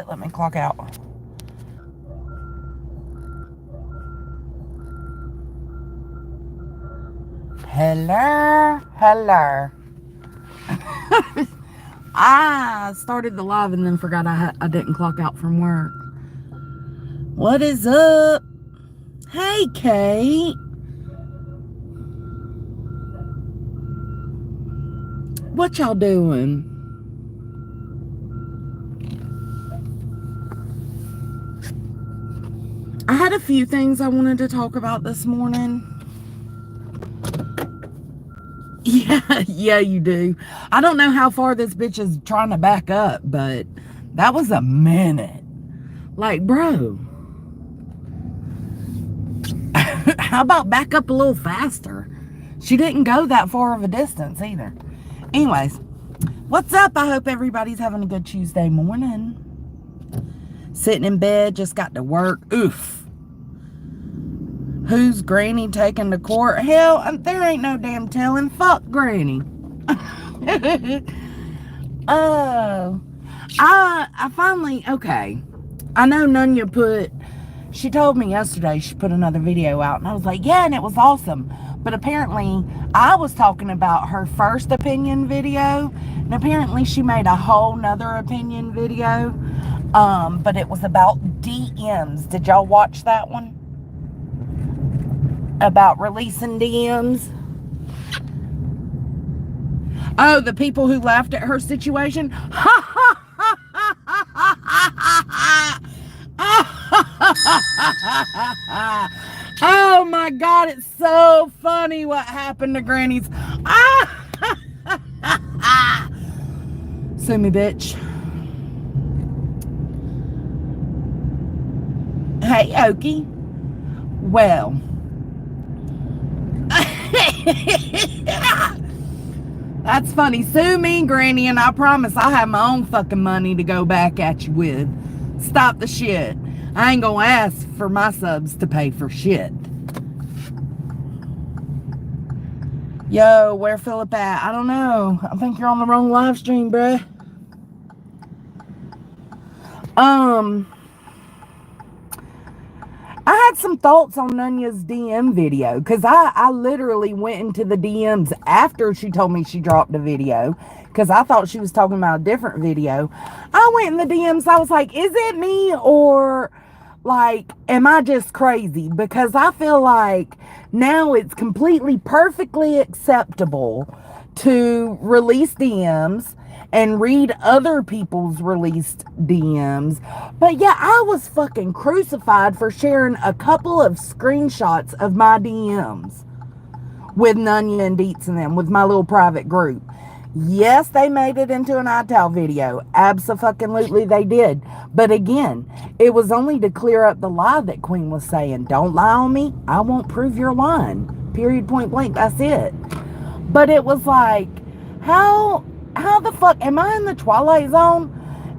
shit, let me clock out. Hello. I started the live and then forgot I didn't clock out from work. What is up? Hey, Kate. What y'all doing? I had a few things I wanted to talk about this morning. Yeah, you do. I don't know how far this bitch is trying to back up, but that was a minute. Like, bro. How about back up a little faster? She didn't go that far of a distance either. Anyways, what's up? I hope everybody's having a good Tuesday morning. Sitting in bed, just got to work. Oof. Who's Granny taken to court? Hell, there ain't no damn telling. Fuck Granny. I finally, okay. I know Noone she told me yesterday she put another video out, and I was like, yeah, and it was awesome. But apparently, I was talking about her first opinion video, and apparently she made a whole nother opinion video, but it was about DMs. Did y'all watch that one? About releasing DMs? Oh, the people who laughed at her situation? Oh my God, it's so funny what happened to Granny's. Sue me, bitch. Hey, Okie. Well. That's funny. Sue me, Granny, and I promise I'll have my own fucking money to go back at you with. Stop the shit. I ain't gonna ask for my subs to pay for shit. Yo, where Philip at? I don't know. I think you're on the wrong live stream, bruh. I had some thoughts on Nunya's DM video, because I literally went into the DMs after she told me she dropped a video, because I thought she was talking about a different video. I went in the DMs, I was like, is it me, or like, am I just crazy? Because I feel like now it's completely perfectly acceptable to release DMs and read other people's released DMs. But yeah, I was fucking crucified for sharing a couple of screenshots of my DMs with Nunya and Deets and them, with my little private group. Yes, they made it into an iTal video. Abso-fucking-lutely they did. But again, it was only to clear up the lie that Queen was saying. Don't lie on me. I won't prove you're lying. Period, point blank. That's it. But it was like, how the fuck, am I in the Twilight Zone?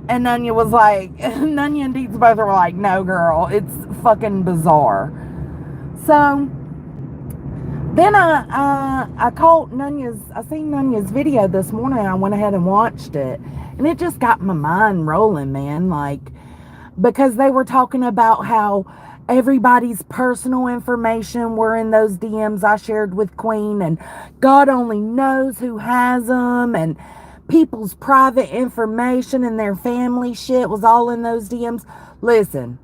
And Nunya was like, Nunya and Deets both were like, no girl, it's fucking bizarre. So, then I caught I seen Nunya's video this morning, and I went ahead and watched it. And it just got my mind rolling, man. Like, because they were talking about how everybody's personal information were in those DMs I shared with Queen, and God only knows who has them, and people's private information and their family shit was all in those DMs. Listen,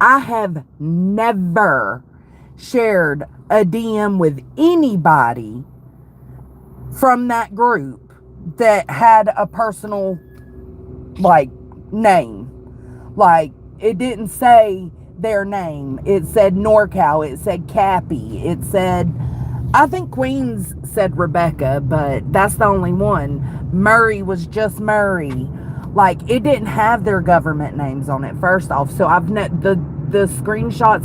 I have never shared a DM with anybody from that group that had a personal, like, name. Like, it didn't say their name. It said NorCal. It said Cappy. It said, I think Queen's said Rebecca, but that's the only one. Murray was just Murray. Like, it didn't have their government names on it, first off. So the screenshots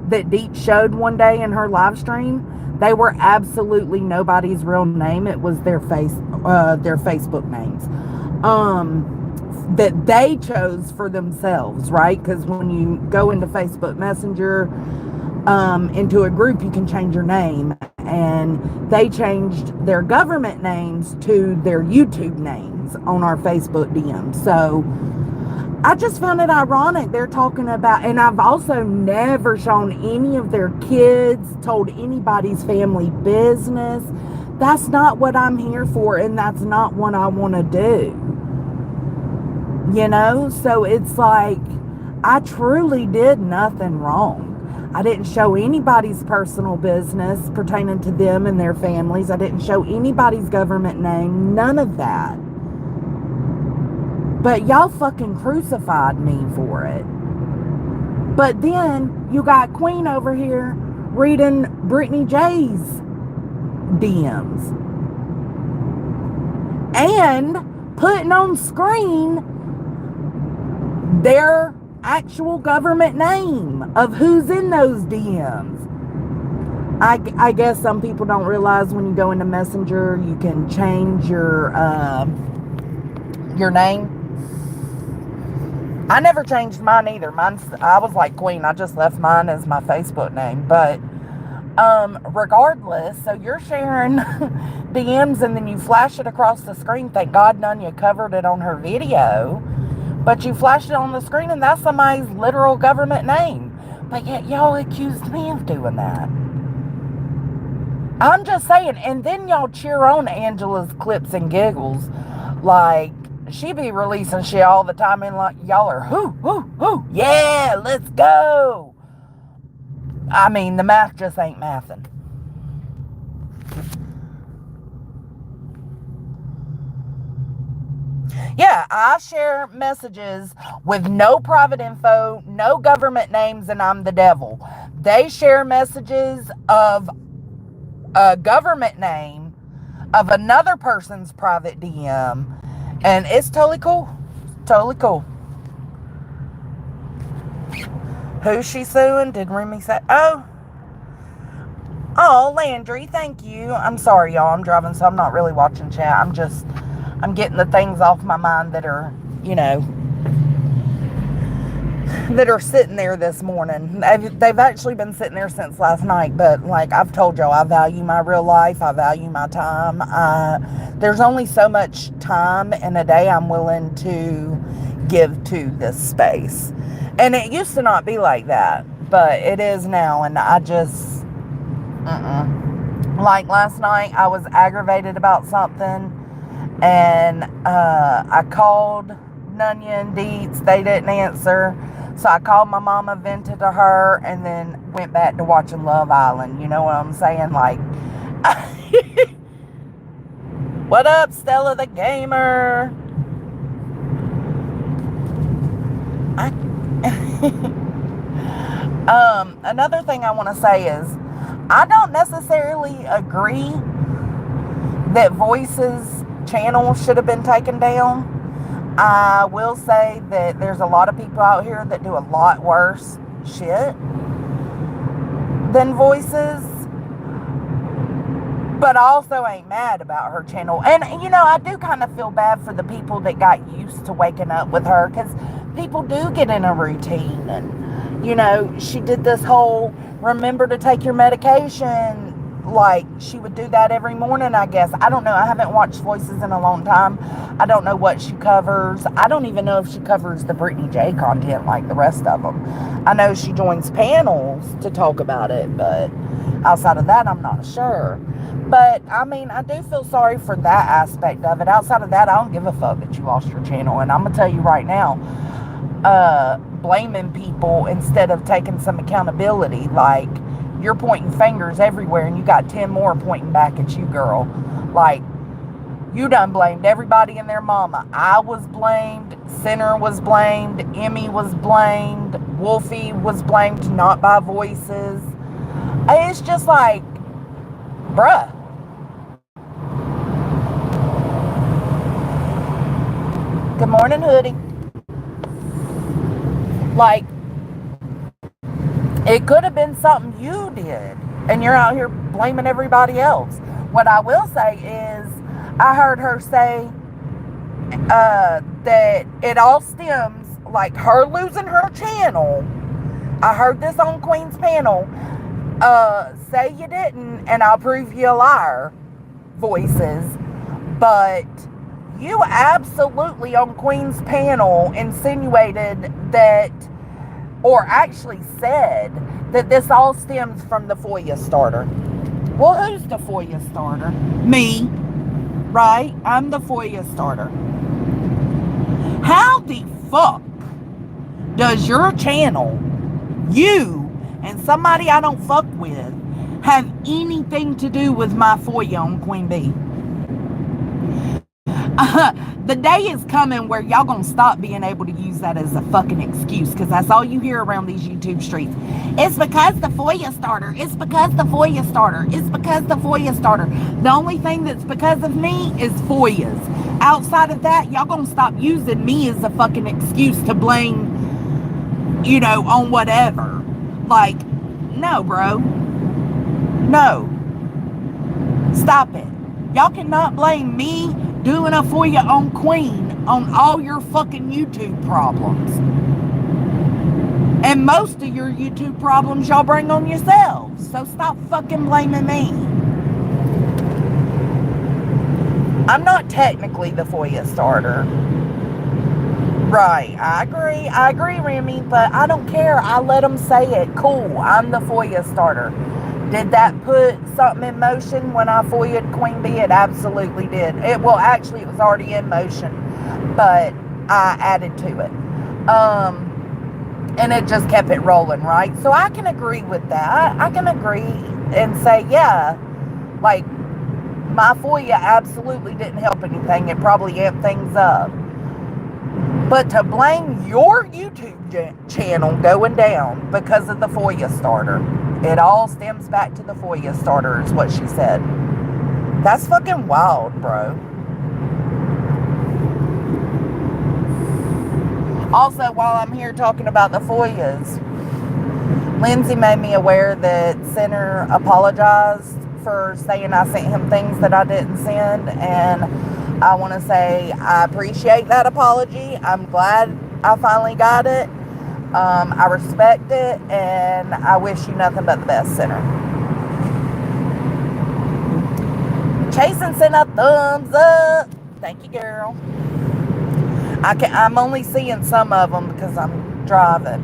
that Deep showed one day in her live stream, they were absolutely nobody's real name. It was their Facebook names. That they chose for themselves, right? Because when you go into Facebook Messenger, into a group, you can change your name, and they changed their government names to their YouTube names on our Facebook DM. So I just found it ironic. They're talking about, and I've also never shown any of their kids, told anybody's family business. That's not what I'm here for, and that's not what I want to do. You know? So it's like, I truly did nothing wrong. I didn't show anybody's personal business pertaining to them and their families. I didn't show anybody's government name. None of that. But y'all fucking crucified me for it. But then you got Queen over here reading Brittany Jay's DMs. And putting on screen their actual government name of who's in those DMs. I guess some people don't realize when you go into Messenger, you can change your name. I never changed mine either. I was like Queen. I just left mine as my Facebook name. But regardless, so you're sharing DMs and then you flash it across the screen. Thank God none of you covered it on her video. But you flashed it on the screen and that's somebody's literal government name. But yet y'all accused me of doing that. I'm just saying. And then y'all cheer on Angela's clips and giggles. Like, she be releasing shit all the time and like, y'all are, whoo, yeah, let's go. I mean, the math just ain't mathing. Yeah, I share messages with no private info, no government names, and I'm the devil. They share messages of a government name of another person's private DM, and it's totally cool. Totally cool. Who's she suing? Did Remy say? Oh, Landry, thank you. I'm sorry, y'all. I'm driving, so I'm not really watching chat. I'm getting the things off my mind that are, you know, that are sitting there this morning. They've actually been sitting there since last night, but like I've told y'all, I value my real life. I value my time. There's only so much time in a day I'm willing to give to this space. And it used to not be like that, but it is now. And I just, like last night, I was aggravated about something. And I called Nunya and Deets. They didn't answer. So I called my mama, vented to her, and then went back to watching Love Island. You know what I'm saying? Like, what up, Stella the Gamer? Another thing I want to say is, I don't necessarily agree that Voices channel should have been taken down. I will say that there's a lot of people out here that do a lot worse shit than Voices, but I also ain't mad about her channel. And you know, I do kind of feel bad for the people that got used to waking up with her, because people do get in a routine. And you know, she did this whole remember to take your medication. Like, she would do that every morning, I guess. I don't know. I haven't watched Voices in a long time. I don't know what she covers. I don't even know if she covers the Brittany Jay content like the rest of them. I know she joins panels to talk about it, but outside of that, I'm not sure. But, I mean, I do feel sorry for that aspect of it. Outside of that, I don't give a fuck that you lost your channel. And I'm going to tell you right now, blaming people instead of taking some accountability, like, you're pointing fingers everywhere and you got 10 more pointing back at you, girl. Like, you done blamed everybody and their mama. I was blamed. Sinner was blamed. Emmy was blamed. Wolfie was blamed not by Voices. It's just like, bruh. Good morning, Hoodie. Like, it could have been something you did, and you're out here blaming everybody else. What I will say is, I heard her say that it all stems, like her losing her channel. I heard this on Queen's panel. Say you didn't, and I'll prove you a liar, Voices. But you absolutely on Queen's panel insinuated that, or actually said that this all stems from the FOIA starter. Well, who's the FOIA starter? Me, right? I'm the FOIA starter. How the fuck does your channel, you and somebody I don't fuck with, have anything to do with my FOIA on Queen Bee? The day is coming where y'all gonna stop being able to use that as a fucking excuse, because that's all you hear around these YouTube streets. It's because the FOIA starter. It's because the FOIA starter. It's because the FOIA starter. The only thing that's because of me is FOIAs. Outside of that, y'all gonna stop using me as a fucking excuse to blame, you know, on whatever. Like, no, bro. No. Stop it. Y'all cannot blame me doing a FOIA on Queen on all your fucking YouTube problems. And most of your YouTube problems y'all bring on yourselves. So stop fucking blaming me. I'm not technically the FOIA starter. Right, I agree, Remy, but I don't care. I let them say it. Cool, I'm the FOIA starter. Did that put something in motion when I FOIA'd Queen Bee? It absolutely did. It was already in motion, but I added to it. And it just kept it rolling, right? So I can agree with that. I can agree and say, yeah, like, my FOIA absolutely didn't help anything. It probably amped things up. But to blame your YouTube channel going down because of the FOIA starter, it all stems back to the FOIA starter, is what she said. That's fucking wild, bro. Also, while I'm here talking about the FOIAs, Lindsay made me aware that Center apologized for saying I sent him things that I didn't send, and I want to say I appreciate that apology. I'm glad I finally got it. I respect it, and I wish you nothing but the best, Center. Chasing sent a thumbs up. Thank you, girl. I'm only seeing some of them because I'm driving.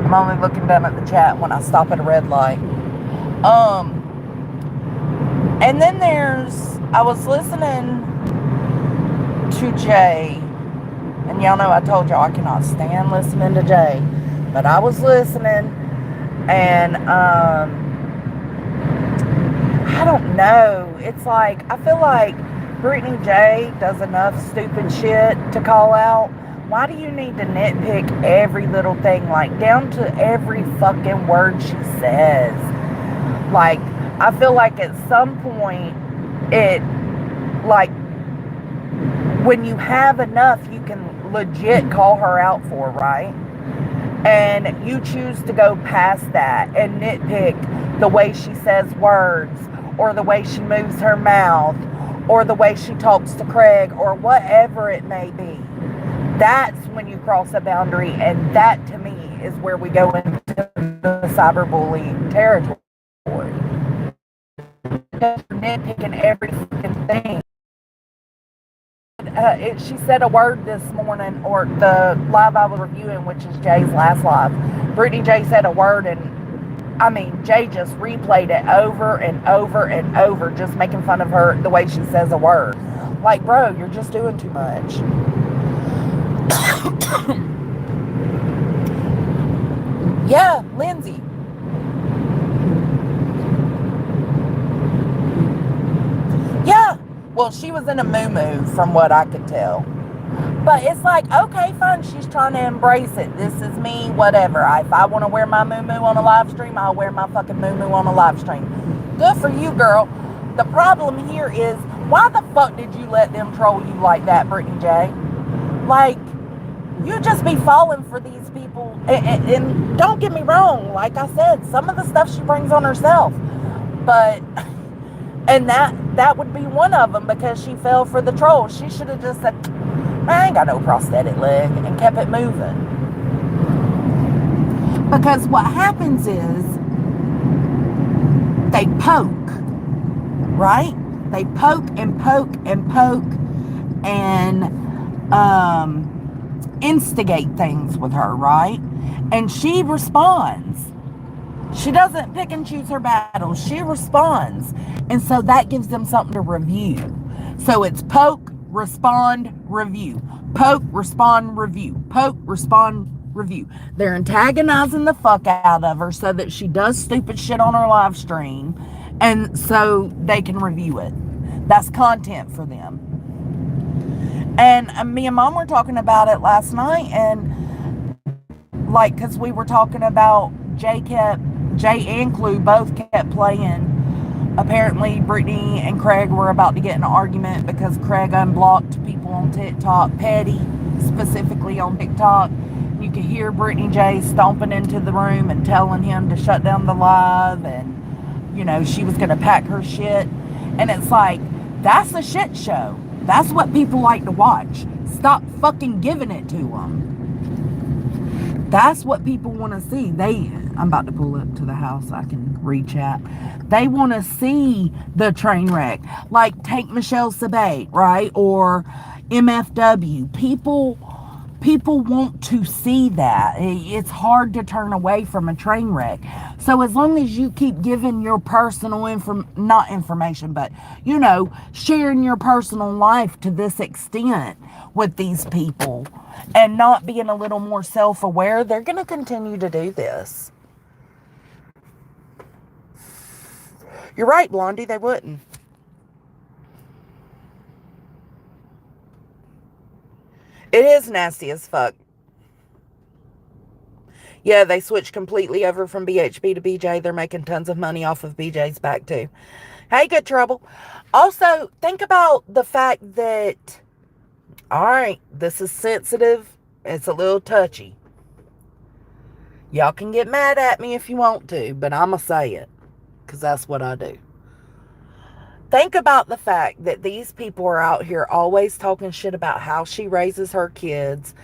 I'm only looking down at the chat when I stop at a red light. And then I was listening to Jay, and y'all know I told y'all I cannot stand listening to Jay, but I was listening, and I don't know, it's like, I feel like Brittany Jay does enough stupid shit to call out. Why do you need to nitpick every little thing, like down to every fucking word she says? Like, I feel like at some point, when you have enough, you can legit call her out for, right? And you choose to go past that and nitpick the way she says words, or the way she moves her mouth, or the way she talks to Craig, or whatever it may be. That's when you cross a boundary, and that to me is where we go into the cyberbullying territory. Nitpicking every fucking thing. She said a word this morning, or the live I was reviewing, which is Jay's last live. Brittany Jay said a word, and I mean, Jay just replayed it over and over and over, just making fun of her, the way she says a word. Like, bro, you're just doing too much. Yeah, Lindsay. Yeah, well, she was in a moo-moo from what I could tell. But it's like, okay, fine, she's trying to embrace it. This is me, whatever. If I want to wear my moo-moo on a live stream, I'll wear my fucking moo-moo on a live stream. Good for you, girl. The problem here is, why the fuck did you let them troll you like that, Brittany Jay? Like, you just be falling for these people. And don't get me wrong, like I said, some of the stuff she brings on herself. But, and that would be one of them, because she fell for the troll. She should have just said, I ain't got no prosthetic leg, and kept it moving. Because what happens is, they poke, right? They poke and poke and poke and instigate things with her, right? And she responds. She doesn't pick and choose her battles. She responds. And so that gives them something to review. So it's poke, respond, review. Poke, respond, review. Poke, respond, review. They're antagonizing the fuck out of her so that she does stupid shit on her live stream, and so they can review it. That's content for them. And me and Mom were talking about it last night, and like, because we were talking about Jay and Clue both kept playing. Apparently, Brittany and Craig were about to get in an argument because Craig unblocked people on TikTok, petty, specifically on TikTok. You could hear Brittany Jay stomping into the room and telling him to shut down the live, and, you know, she was going to pack her shit. And it's like, that's a shit show. That's what people like to watch. Stop fucking giving it to them. That's what people want to see. I'm about to pull up to the house. I can read chat. They want to see the train wreck. Like, take Michelle Sabate, right? Or MFW. People want to see that. It's hard to turn away from a train wreck. So as long as you keep giving your personal not information, but, you know, sharing your personal life to this extent with these people and not being a little more self-aware, they're going to continue to do this. You're right, Blondie, they wouldn't. It is nasty as fuck. Yeah, they switched completely over from BHB to BJ. They're making tons of money off of BJ's back too. Hey, good trouble. Also, think about the fact that, all right, this is sensitive. It's a little touchy. Y'all can get mad at me if you want to, but I'm going to say it because that's what I do. Think about the fact that these people are out here always talking shit about how she raises her kids,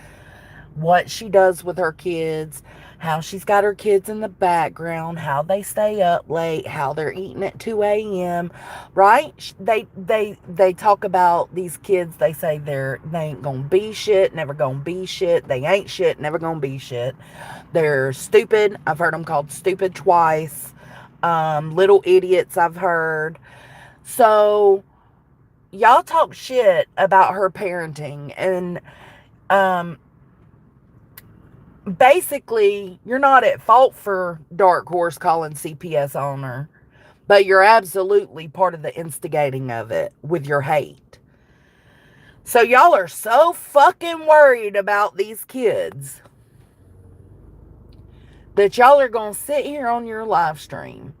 what she does with her kids, how she's got her kids in the background, how they stay up late, how they're eating at 2 a.m., right? They talk about these kids. They say they ain't gonna be shit, never gonna be shit. They ain't shit, never gonna be shit. They're stupid. I've heard them called stupid twice. Little idiots, I've heard. So y'all talk shit about her parenting, and basically, you're not at fault for Dark Horse calling CPS on her, but you're absolutely part of the instigating of it with your hate. So y'all are so fucking worried about these kids that y'all are going to sit here on your live stream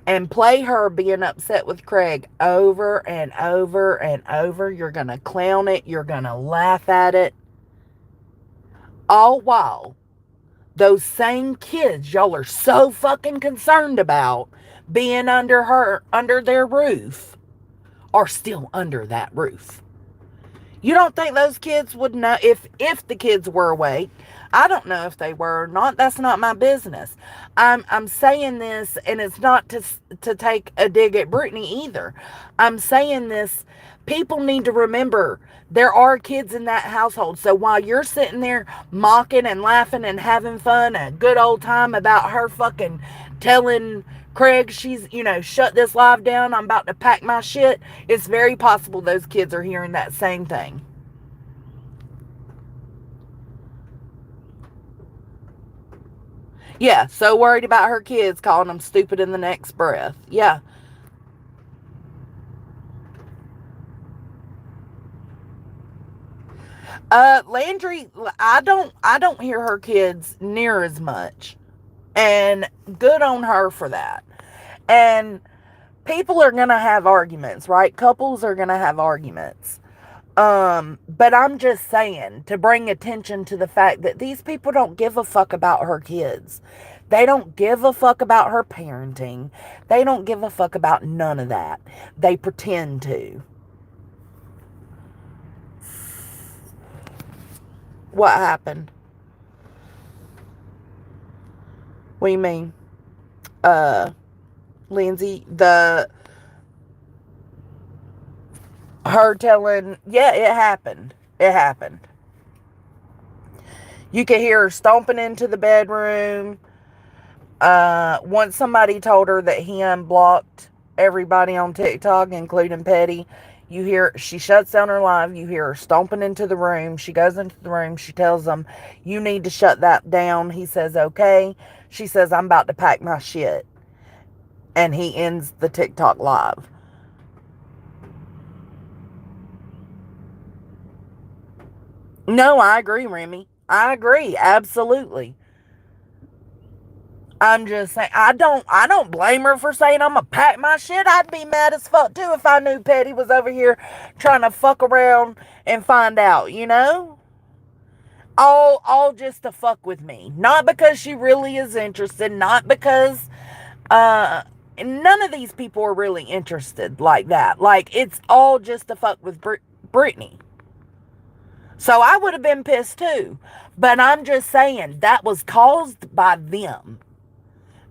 and play her being upset with Craig over and over and over. You're going to clown it. You're going to laugh at it. All while those same kids y'all are so fucking concerned about being under their roof are still under that roof. You don't think those kids would know if the kids were awake? I don't know if they were or not. That's not my business. I'm saying this, and it's not to take a dig at Brittany either. I'm saying this. People need to remember there are kids in that household. So while you're sitting there mocking and laughing and having fun, a good old time about her fucking telling Craig she's, shut this live down, I'm about to pack my shit, it's very possible those kids are hearing that same thing. Yeah, so worried about her kids, calling them stupid in the next breath. Yeah. Landry, I don't hear her kids near as much. And good on her for that. And people are going to have arguments, right? Couples are going to have arguments. But I'm just saying, to bring attention to the fact that these people don't give a fuck about her kids. They don't give a fuck about her parenting. They don't give a fuck about none of that. They pretend to. What happened? What do you mean? Lindsay, her telling, yeah, it happened. It happened. You could hear her stomping into the bedroom. Once somebody told her that he unblocked everybody on TikTok, including Petty, you hear, she shuts down her live. You hear her stomping into the room. She goes into the room. She tells him, you need to shut that down. He says, okay. She says, I'm about to pack my shit. And he ends the TikTok live. No, I agree, Remy. I agree. Absolutely. I'm just saying, I don't blame her for saying I'm gonna pack my shit. I'd be mad as fuck too if I knew Petty was over here trying to fuck around and find out, you know? All just to fuck with me. Not because she really is interested, not because none of these people are really interested like that. Like, it's all just to fuck with Brittany. So I would have been pissed too. But I'm just saying, that was caused by them.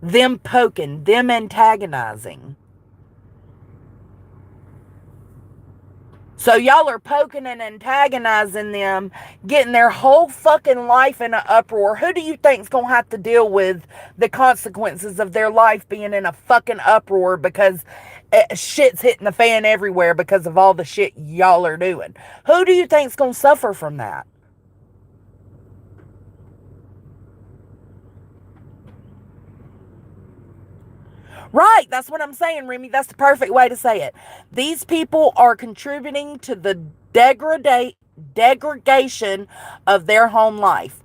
Them poking, them antagonizing. So y'all are poking and antagonizing them, getting their whole fucking life in an uproar. Who do you think's gonna have to deal with the consequences of their life being in a fucking uproar because shit's hitting the fan everywhere because of all the shit y'all are doing? Who do you think's gonna suffer from that? Right, that's what I'm saying, Remy. That's the perfect way to say it. These people are contributing to the degradation of their home life.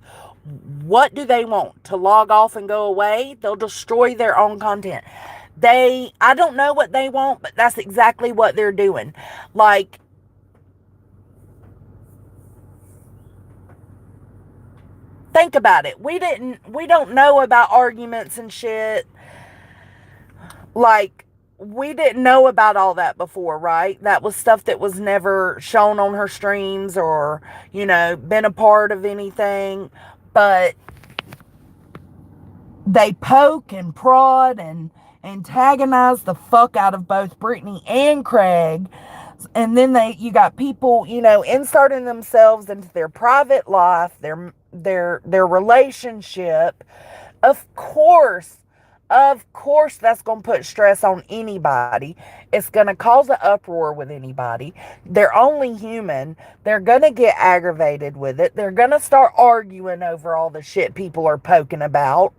What do they want? To log off and go away? They'll destroy their own content. I don't know what they want, but that's exactly what they're doing. Like, think about it. We don't know about arguments and shit. Like, we didn't know about all that before, right? That was stuff that was never shown on her streams or, been a part of anything. But they poke and prod and antagonize the fuck out of both Brittany and Craig. And then you got people, inserting themselves into their private life, their relationship. Of course, that's going to put stress on anybody. It's going to cause an uproar with anybody. They're only human. They're going to get aggravated with it. They're going to start arguing over all the shit people are poking about.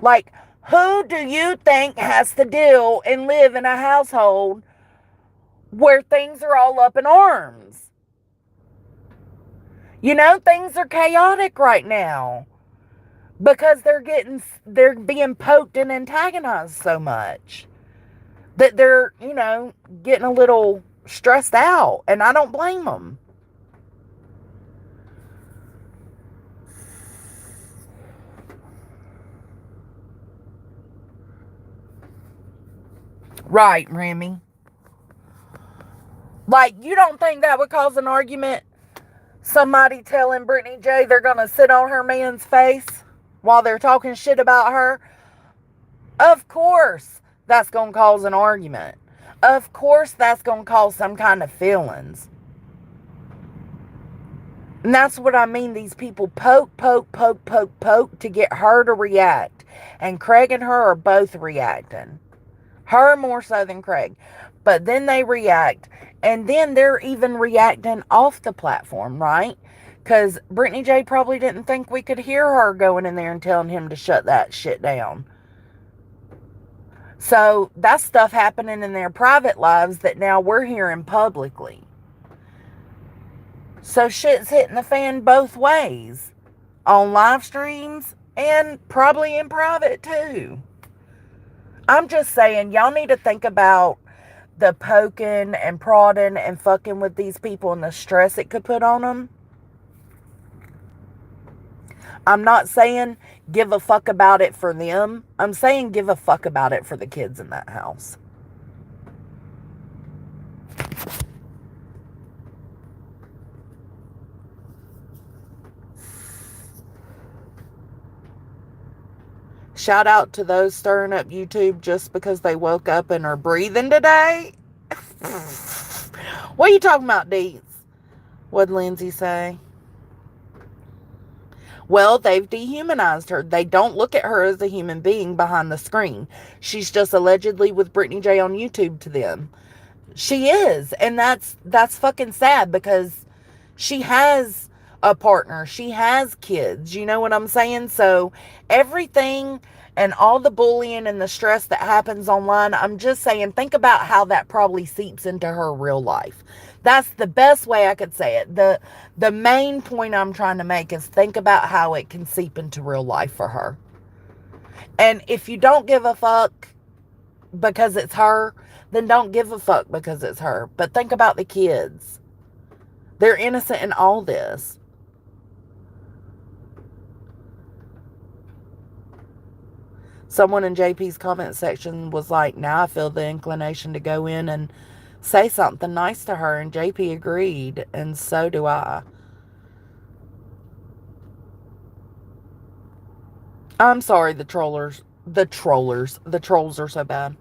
Like, who do you think has to deal and live in a household where things are all up in arms? Things are chaotic right now. Because they're being poked and antagonized so much that they're, getting a little stressed out. And I don't blame them. Right, Remy. Like, you don't think that would cause an argument? Somebody telling Brittany Jay they're going to sit on her man's face while they're talking shit about her? Of course that's going to cause an argument. Of course that's going to cause some kind of feelings. And that's what I mean. These people poke to get her to react. And Craig and her are both reacting. Her more so than Craig. But then they react. And then they're even reacting off the platform, right? Because Brittany Jay probably didn't think we could hear her going in there and telling him to shut that shit down. So that's stuff happening in their private lives that now we're hearing publicly. So shit's hitting the fan both ways. On live streams and probably in private too. I'm just saying, y'all need to think about the poking and prodding and fucking with these people and the stress it could put on them. I'm not saying give a fuck about it for them. I'm saying give a fuck about it for the kids in that house. Shout out to those stirring up YouTube just because they woke up and are breathing today. What are you talking about, Deets? What'd Lindsay say? Well, they've dehumanized her. They don't look at her as a human being behind the screen. She's just allegedly with Brittany Jay on YouTube to them. She is. And that's fucking sad because she has a partner. She has kids. You know what I'm saying? So everything and all the bullying and the stress that happens online, I'm just saying, think about how that probably seeps into her real life. That's the best way I could say it. The main point I'm trying to make is think about how it can seep into real life for her. And if you don't give a fuck because it's her, then don't give a fuck because it's her. But think about the kids. They're innocent in all this. Someone in JP's comment section was like, now I feel the inclination to go in and say something nice to her. And JP agreed. And so do I. I'm sorry, the trolls are so bad.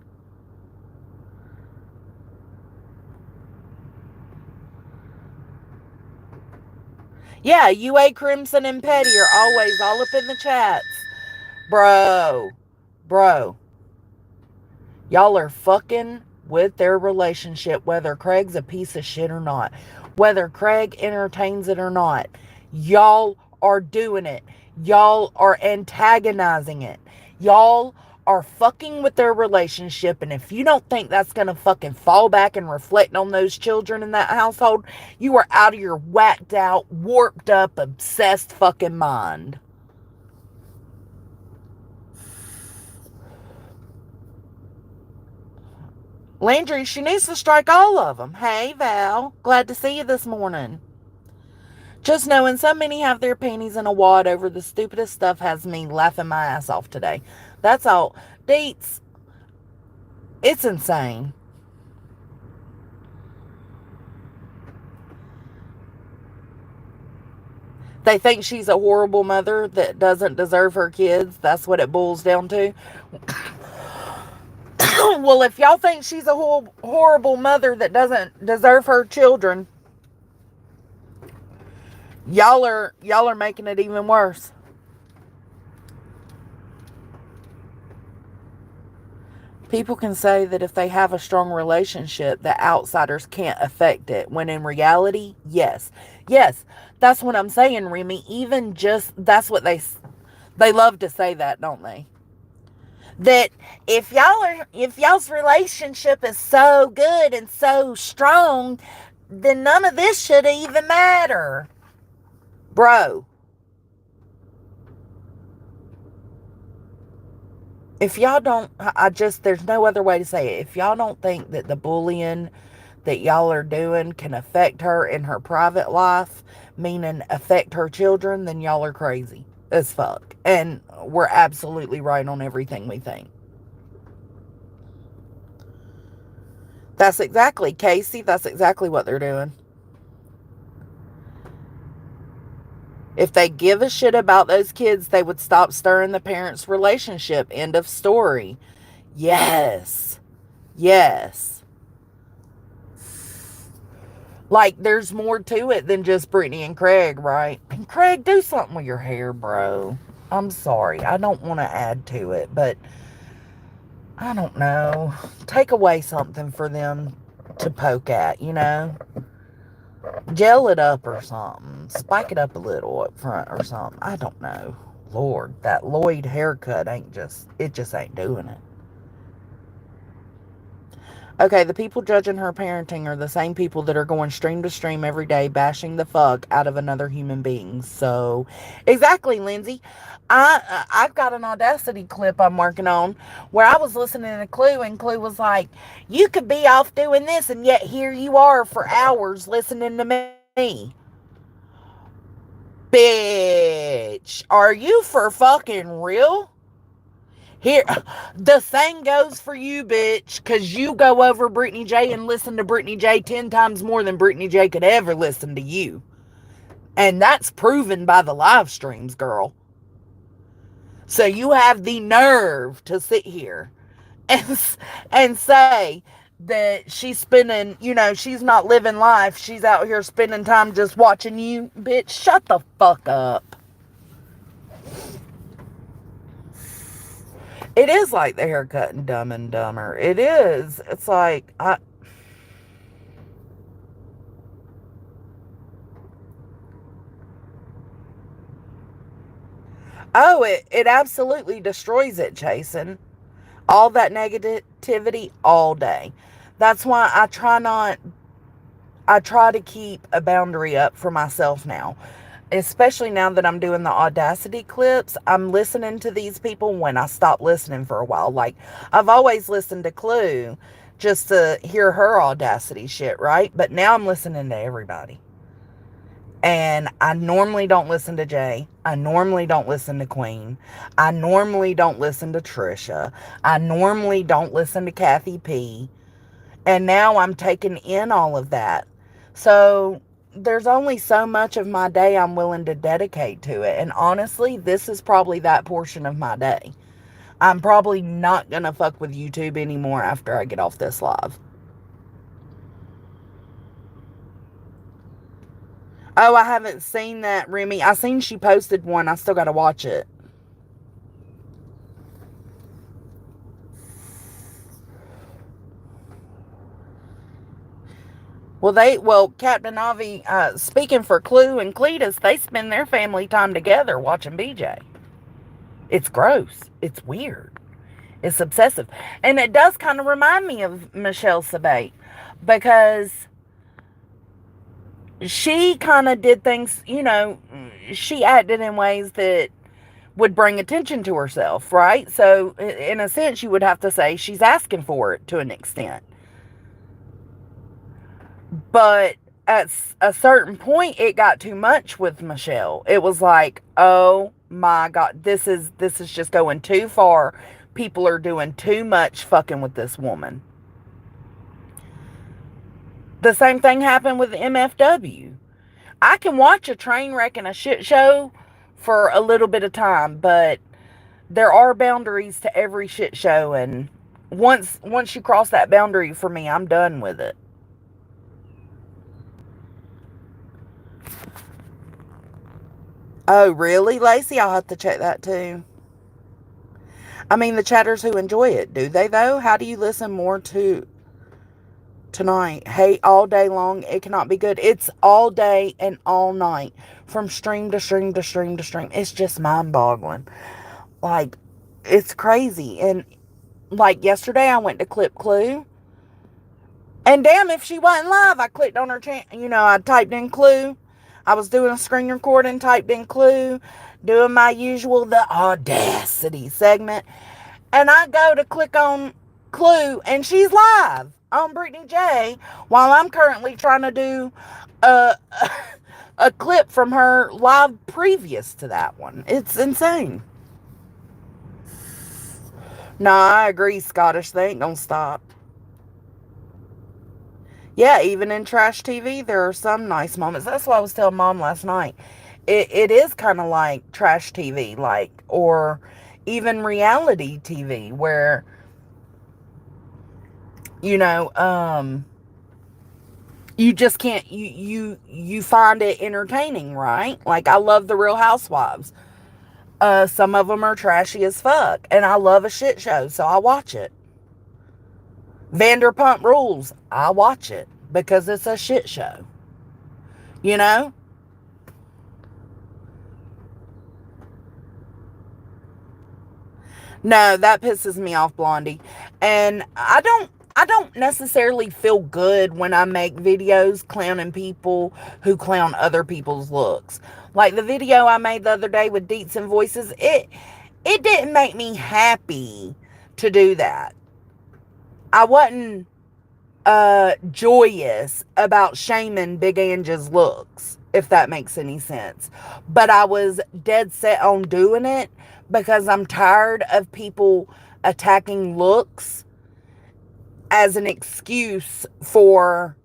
Yeah, UA Crimson and Petty are always all up in the chats. Bro. Y'all are fucking with their relationship, whether Craig's a piece of shit or not. Whether Craig entertains it or not. Y'all are doing it. Y'all are antagonizing it. Y'all are fucking with their relationship, and if you don't think that's gonna fucking fall back and reflect on those children in that household, you are out of your whacked out, warped up, obsessed fucking mind. Landry, she needs to strike all of them. Hey, Val. Glad to see you this morning. Just knowing so many have their panties in a wad over the stupidest stuff has me laughing my ass off today. That's all. Deets, it's insane. They think she's a horrible mother that doesn't deserve her kids. That's what it boils down to. Well, if y'all think she's a horrible mother that doesn't deserve her children, y'all are making it even worse. People can say that if they have a strong relationship, that outsiders can't affect it. When in reality, yes. Yes, that's what I'm saying, Remy. Even just, that's what they love to say that, don't they? That if y'all's relationship is so good and so strong, then none of this should even matter. Bro. If y'all don't, there's no other way to say it. If y'all don't think that the bullying that y'all are doing can affect her in her private life, meaning affect her children, then y'all are crazy as fuck. And we're absolutely right on everything we think. That's exactly, Casey, that's exactly what they're doing. If they give a shit about those kids, they would stop stirring the parents' relationship. End of story. Yes. Yes. Like, there's more to it than just Brittany and Craig, right? And Craig, do something with your hair, bro. I'm sorry. I don't want to add to it, but I don't know. Take away something for them to poke at, you know? Gel it up or something. Spike it up a little up front or something. I don't know. Lord, that Lloyd haircut just ain't doing it. Okay, the people judging her parenting are the same people that are going stream to stream every day bashing the fuck out of another human being. So, exactly, Lindsay. I've got an Audacity clip I'm working on where I was listening to Clue, and Clue was like, you could be off doing this, and yet here you are for hours listening to me. Bitch, are you for fucking real? Here, the same goes for you, bitch, because you go over Brittany Jay and listen to Brittany Jay 10 times more than Brittany Jay could ever listen to you. And that's proven by the live streams, girl. So you have the nerve to sit here and, and say that she's spending, she's not living life. She's out here spending time just watching you. Bitch, shut the fuck up. It is like the haircut in Dumb and Dumber. It is. It's like, oh, it absolutely destroys it, Jason. All that negativity all day. That's why I try to keep a boundary up for myself now. Especially now that I'm doing the Audacity clips, I'm listening to these people when I stop listening for a while. Like, I've always listened to Clue just to hear her Audacity shit, right? But now I'm listening to everybody. And I normally don't listen to Jay. I normally don't listen to Queen. I normally don't listen to Trisha. I normally don't listen to Kathy P. And now I'm taking in all of that. So there's only so much of my day I'm willing to dedicate to it. And honestly, this is probably that portion of my day. I'm probably not going to fuck with YouTube anymore after I get off this live. Oh, I haven't seen that, Remy. I seen she posted one. I still got to watch it. Well, Captain Avi, speaking for Clue and Cletus, they spend their family time together watching BJ. It's gross. It's weird. It's obsessive. And it does kind of remind me of Michelle Sabate, because she kind of did things, she acted in ways that would bring attention to herself, right? So in a sense, you would have to say she's asking for it to an extent. But at a certain point, it got too much with Michelle. It was like, oh my God, this is just going too far. People are doing too much fucking with this woman. The same thing happened with MFW. I can watch a train wreck and a shit show for a little bit of time, but there are boundaries to every shit show, and once you cross that boundary for me, I'm done with it. Oh, really, Lacey? I'll have to check that too. I mean, the chatters who enjoy it, do they though? How do you listen more to tonight? Hate all day long. It cannot be good. It's all day and all night, from stream to stream to stream to stream. It's just mind-boggling. Like, it's crazy. And like yesterday, I went to Clip Clue, and damn if she wasn't live. I clicked on her channel. I typed in Clue. I was doing a screen recording, typed in Clue, doing my usual, the Audacity segment. And I go to click on Clue, and she's live on Brittany Jay, while I'm currently trying to do a clip from her live previous to that one. It's insane. No, I agree, Scottish. They ain't gonna stop. Yeah, even in trash TV, there are some nice moments. That's what I was telling Mom last night. It is kind of like trash TV, or even reality TV, where, you just can't, you find it entertaining, right? Like, I love the Real Housewives. Some of them are trashy as fuck, and I love a shit show, so I watch it. Vanderpump Rules, I watch it because it's a shit show. No, that pisses me off, Blondie. And I don't necessarily feel good when I make videos clowning people who clown other people's looks. Like the video I made the other day with Deets and Voices, it didn't make me happy to do that. I wasn't joyous about shaming Big Angie's looks, if that makes any sense. But I was dead set on doing it because I'm tired of people attacking looks as an excuse for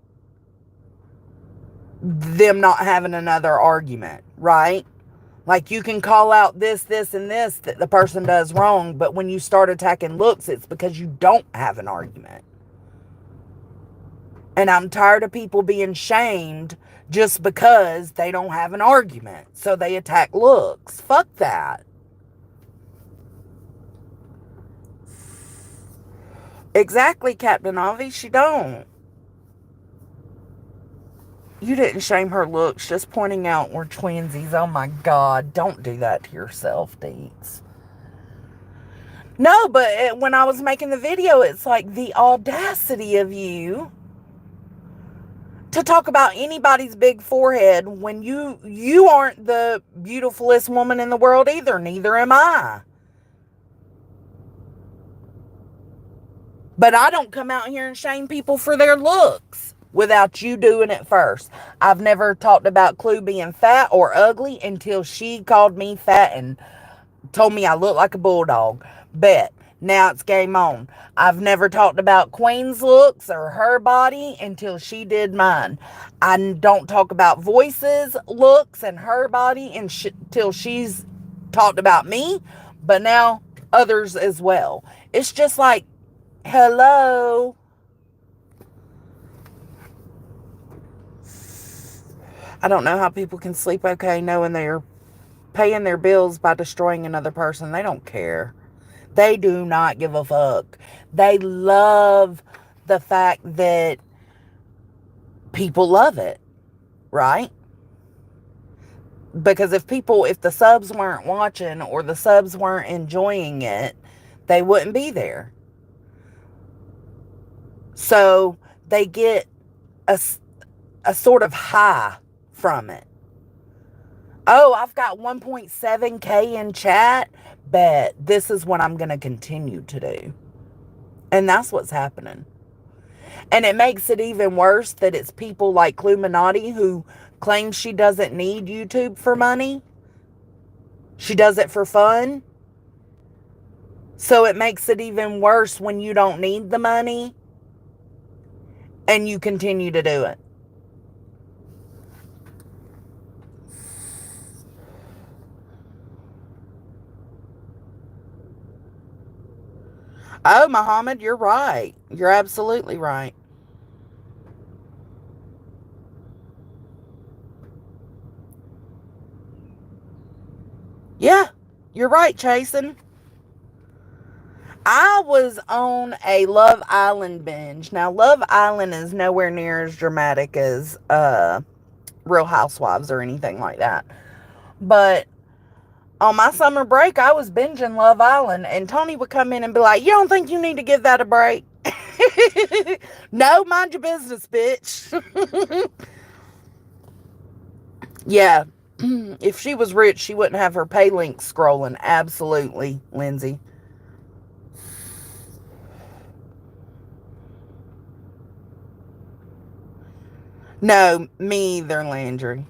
them not having another argument, right? Like, you can call out this, and this that the person does wrong, but when you start attacking looks, it's because you don't have an argument. And I'm tired of people being shamed just because they don't have an argument. So they attack looks. Fuck that. Exactly, Captain Avi. She don't. You didn't shame her looks, just pointing out we're twinsies. Oh my God. Don't do that to yourself, Deets. No, but when I was making the video, it's like the audacity of you to talk about anybody's big forehead when you aren't the beautifulest woman in the world either. Neither am I. But I don't come out here and shame people for their looks without you doing it first. I've never talked about Clue being fat or ugly until she called me fat and told me I look like a bulldog. Bet. Now it's game on. I've never talked about Queen's looks or her body until she did mine. I don't talk about Voice's looks and her body until she's talked about me. But now others as well. It's just like, hello. I don't know how people can sleep okay knowing they're paying their bills by destroying another person. They don't care. They do not give a fuck. They love the fact that people love it, right? Because if the subs weren't watching or the subs weren't enjoying it, they wouldn't be there. So they get a sort of high from it. Oh, I've got 1.7K in chat. Bet this is what I'm going to continue to do. And that's what's happening. And it makes it even worse that it's people like Cluminati who claim she doesn't need YouTube for money. She does it for fun. So it makes it even worse when you don't need the money and you continue to do it. Oh, Muhammad, you're right. You're absolutely right. Yeah, you're right, Chasen. I was on a Love Island binge. Now, Love Island is nowhere near as dramatic as Real Housewives or anything like that. But on my summer break, I was binging Love Island, and Tony would come in and be like, you don't think you need to give that a break? No, mind your business, bitch. Yeah. If she was rich, she wouldn't have her pay link scrolling. Absolutely, Lindsay. No, me either, Landry.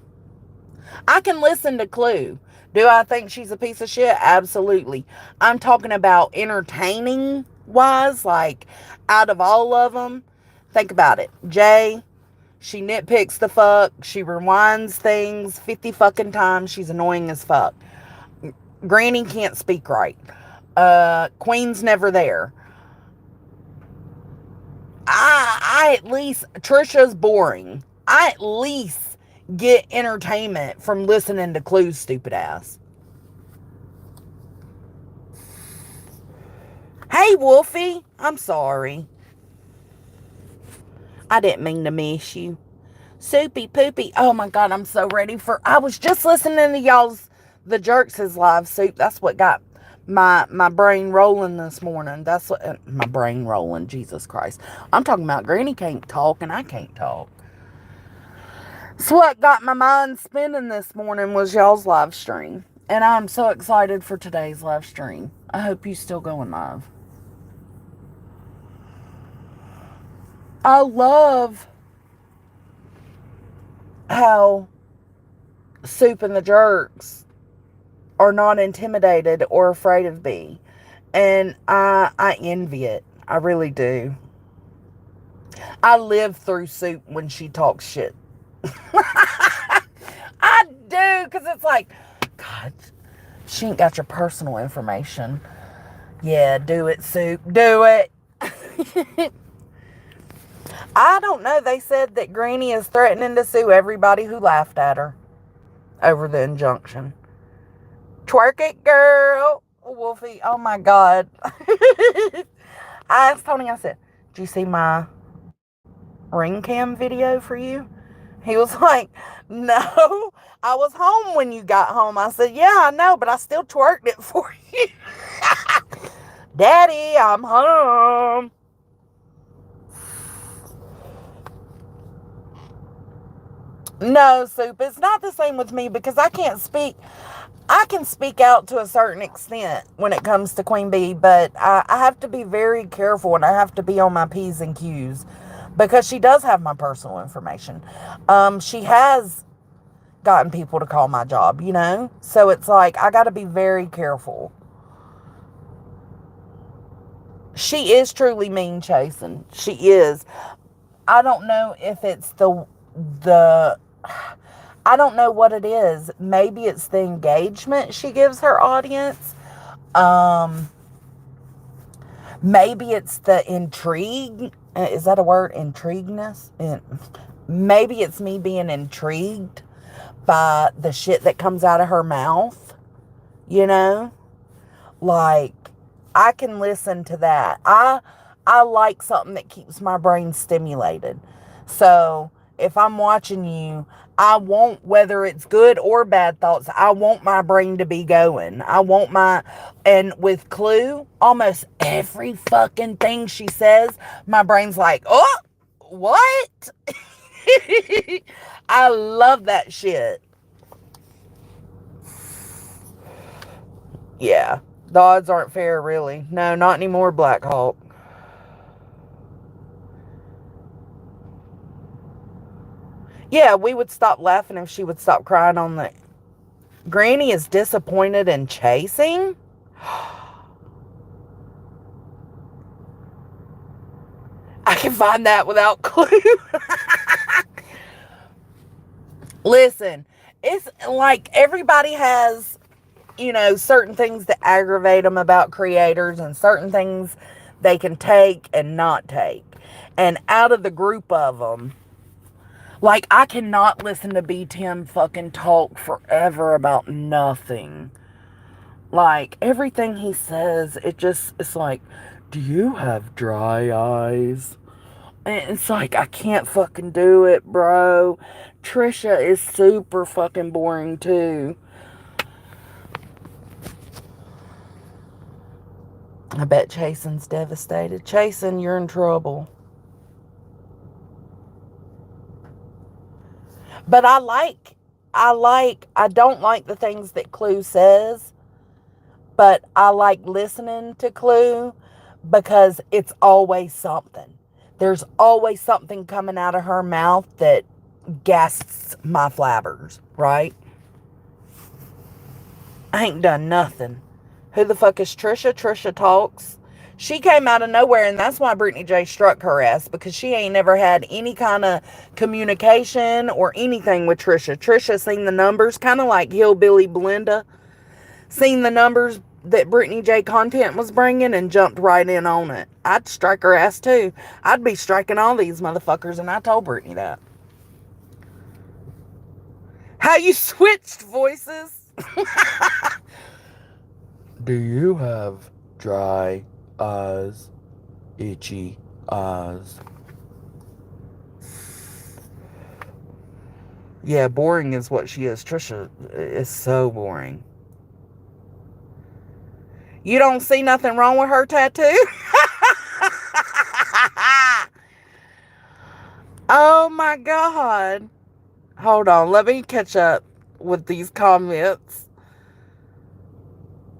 I can listen to Clue. Do I think she's a piece of shit? Absolutely. I'm talking about entertaining wise, like out of all of them. Think about it. Jay, she nitpicks the fuck. She rewinds things 50 fucking times. She's annoying as fuck. Granny can't speak right. Queen's never there. I at least, Trisha's boring. I at least get entertainment from listening to Clue's stupid ass. Hey, Wolfie. I'm sorry. I didn't mean to miss you. Soupy poopy. Oh my God, I'm so ready for... I was just listening to y'all's The Jerks' live soup. That's what got my brain rolling this morning. That's what... my brain rolling. Jesus Christ. I'm talking about Granny can't talk and I can't talk. So what got my mind spinning this morning was y'all's live stream. And I'm so excited for today's live stream. I hope you still going live. I love how Soup and the Jerks are not intimidated or afraid of me. And I envy it. I really do. I live through Soup when she talks shit. I do, because it's like, God, She ain't got your personal information. Yeah, do it, Soup. Do it. I don't know. They said that Granny is threatening to sue everybody who laughed at her over the injunction. Twerk it, girl. Wolfie, oh my God. I asked Tony, I said, did you see my ring cam video for you? He was like, no, I was home when you got home. I said, yeah, I know, but I still twerked it for you. Daddy, I'm home. No, Soup, it's not the same with me because I can't speak. I can speak out to a certain extent when it comes to Queen Bee, but I have to be very careful and I have to be on my P's and Q's because she does have my personal information. She has gotten people to call my job, you know? So it's like, I got to be very careful. She is truly mean chasing. She is. I don't know if it's I don't know what it is. Maybe it's the engagement she gives her audience. Maybe it's the intrigue. Is that a word? Intrigueness? Maybe it's me being intrigued by the shit that comes out of her mouth. You know? Like, I can listen to that. I like something that keeps my brain stimulated. So, if I'm watching you, I want, whether it's good or bad thoughts, I want my brain to be going. And with Clue, almost every fucking thing she says, my brain's like, oh, what? I love that shit. Yeah, the odds aren't fair, really. No, not anymore, Black Hawk. Yeah, we would stop laughing if she would stop crying on the... Granny is disappointed in chasing? I can find that without Clue. Listen, it's like everybody has, you know, certain things that aggravate them about creators and certain things they can take and not take. And out of the group of them, like, I cannot listen to B10 fucking talk forever about nothing. Like, everything he says, it's like, do you have dry eyes? And it's like, I can't fucking do it, bro. Trisha is super fucking boring, too. I bet Chasen's devastated. Chasen, you're in trouble. But I don't like the things that Clue says, but I like listening to Clue because it's always something. There's always something coming out of her mouth that gasps my flabbers, right? I ain't done nothing. Who the fuck is Trisha? Trisha talks. She came out of nowhere, and that's why Brittany Jay struck her ass, because she ain't never had any kind of communication or anything with Trisha. Trisha seen the numbers, kind of like Hillbilly Belinda, seen the numbers that Brittany Jay content was bringing and jumped right in on it. I'd strike her ass too. I'd be striking all these motherfuckers, and I told Brittany that. How you switched voices? Do you have dry eyes, itchy eyes? Yeah, boring is what she is. Trisha is so boring. You don't see nothing wrong with her tattoo? Oh my God. Hold on, let me catch up with these comments.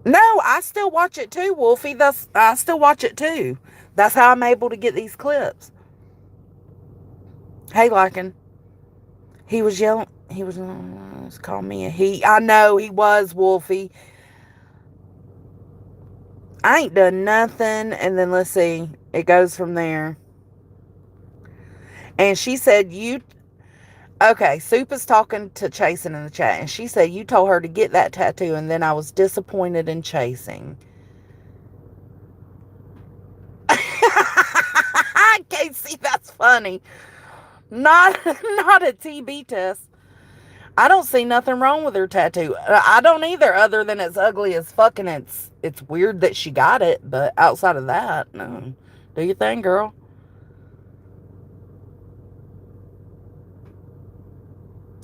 No, I still watch it too, Wolfie. I still watch it too. That's how I'm able to get these clips. Hey, Larkin. He was yelling. He was calling me a he. I know he was, Wolfie. I ain't done nothing. And then let's see. It goes from there. And she said, Okay, Soup is talking to Chasing in the chat, and she said, you told her to get that tattoo, and then I was disappointed in Chasing. Casey, that's funny. Not a TB test. I don't see nothing wrong with her tattoo. I don't either, other than it's ugly as fuck, and it's weird that she got it, but outside of that, no. Do your thing, girl.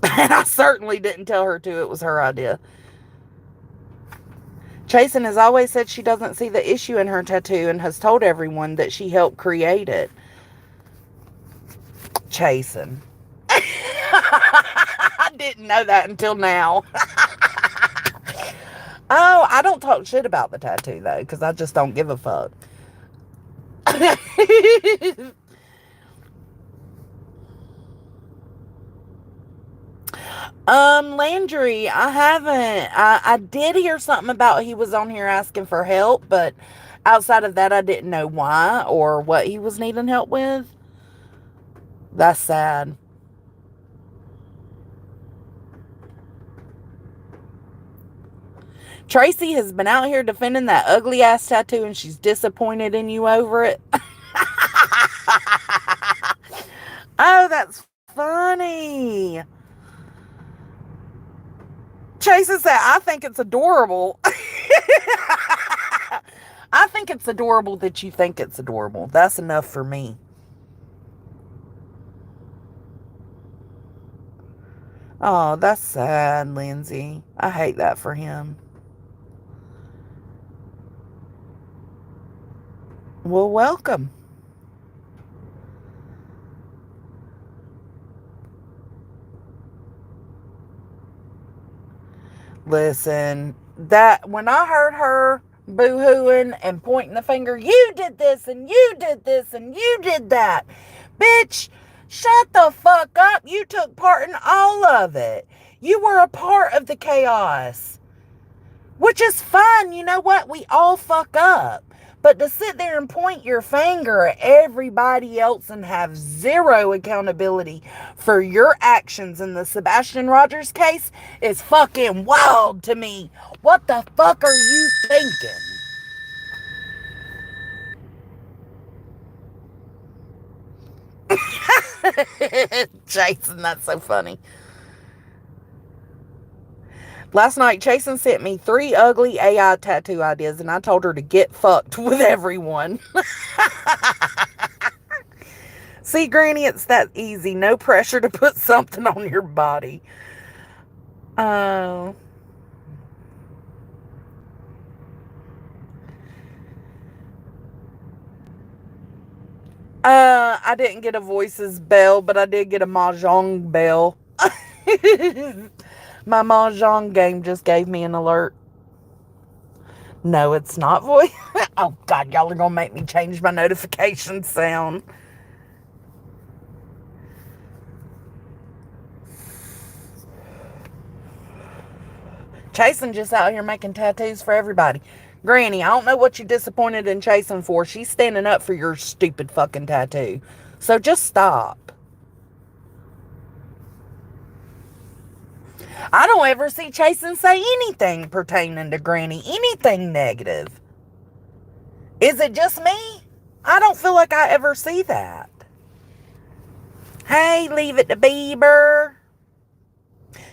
And I certainly didn't tell her to. It was her idea. Chasen has always said she doesn't see the issue in her tattoo and has told everyone that she helped create it. Chasen. I didn't know that until now. Oh, I don't talk shit about the tattoo, though, because I just don't give a fuck. Landry, I haven't. I did hear something about he was on here asking for help, but outside of that, I didn't know why or what he was needing help with. That's sad. Tracy has been out here defending that ugly ass tattoo, and she's disappointed in you over it. Oh, that's funny. Chase said, I think it's adorable. I think it's adorable that you think it's adorable. That's enough for me. Oh, that's sad, Lindsay. I hate that for him. Well, welcome. Listen, that when I heard her boo-hooing and pointing the finger, you did this and you did this and you did that. Bitch, shut the fuck up. You took part in all of it. You were a part of the chaos. Which is fine. You know what? We all fuck up. But to sit there and point your finger at everybody else and have zero accountability for your actions in the Sebastian Rogers case is fucking wild to me. What the fuck are you thinking? Jason, that's so funny. Last night, Chasen sent me 3 ugly AI tattoo ideas, and I told her to get fucked with everyone. See, Granny, it's that easy. No pressure to put something on your body. Oh. I didn't get a voices bell, but I did get a mahjong bell. My mahjong game just gave me an alert. No, it's not voice. Oh, God, y'all are going to make me change my notification sound. Chasen just out here making tattoos for everybody. Granny, I don't know what you're disappointed in Chasen for. She's standing up for your stupid fucking tattoo. So just stop. I don't ever see Chasen say anything pertaining to Granny, anything negative. Is it just me? I don't feel like I ever see that. Hey, leave it to Bieber.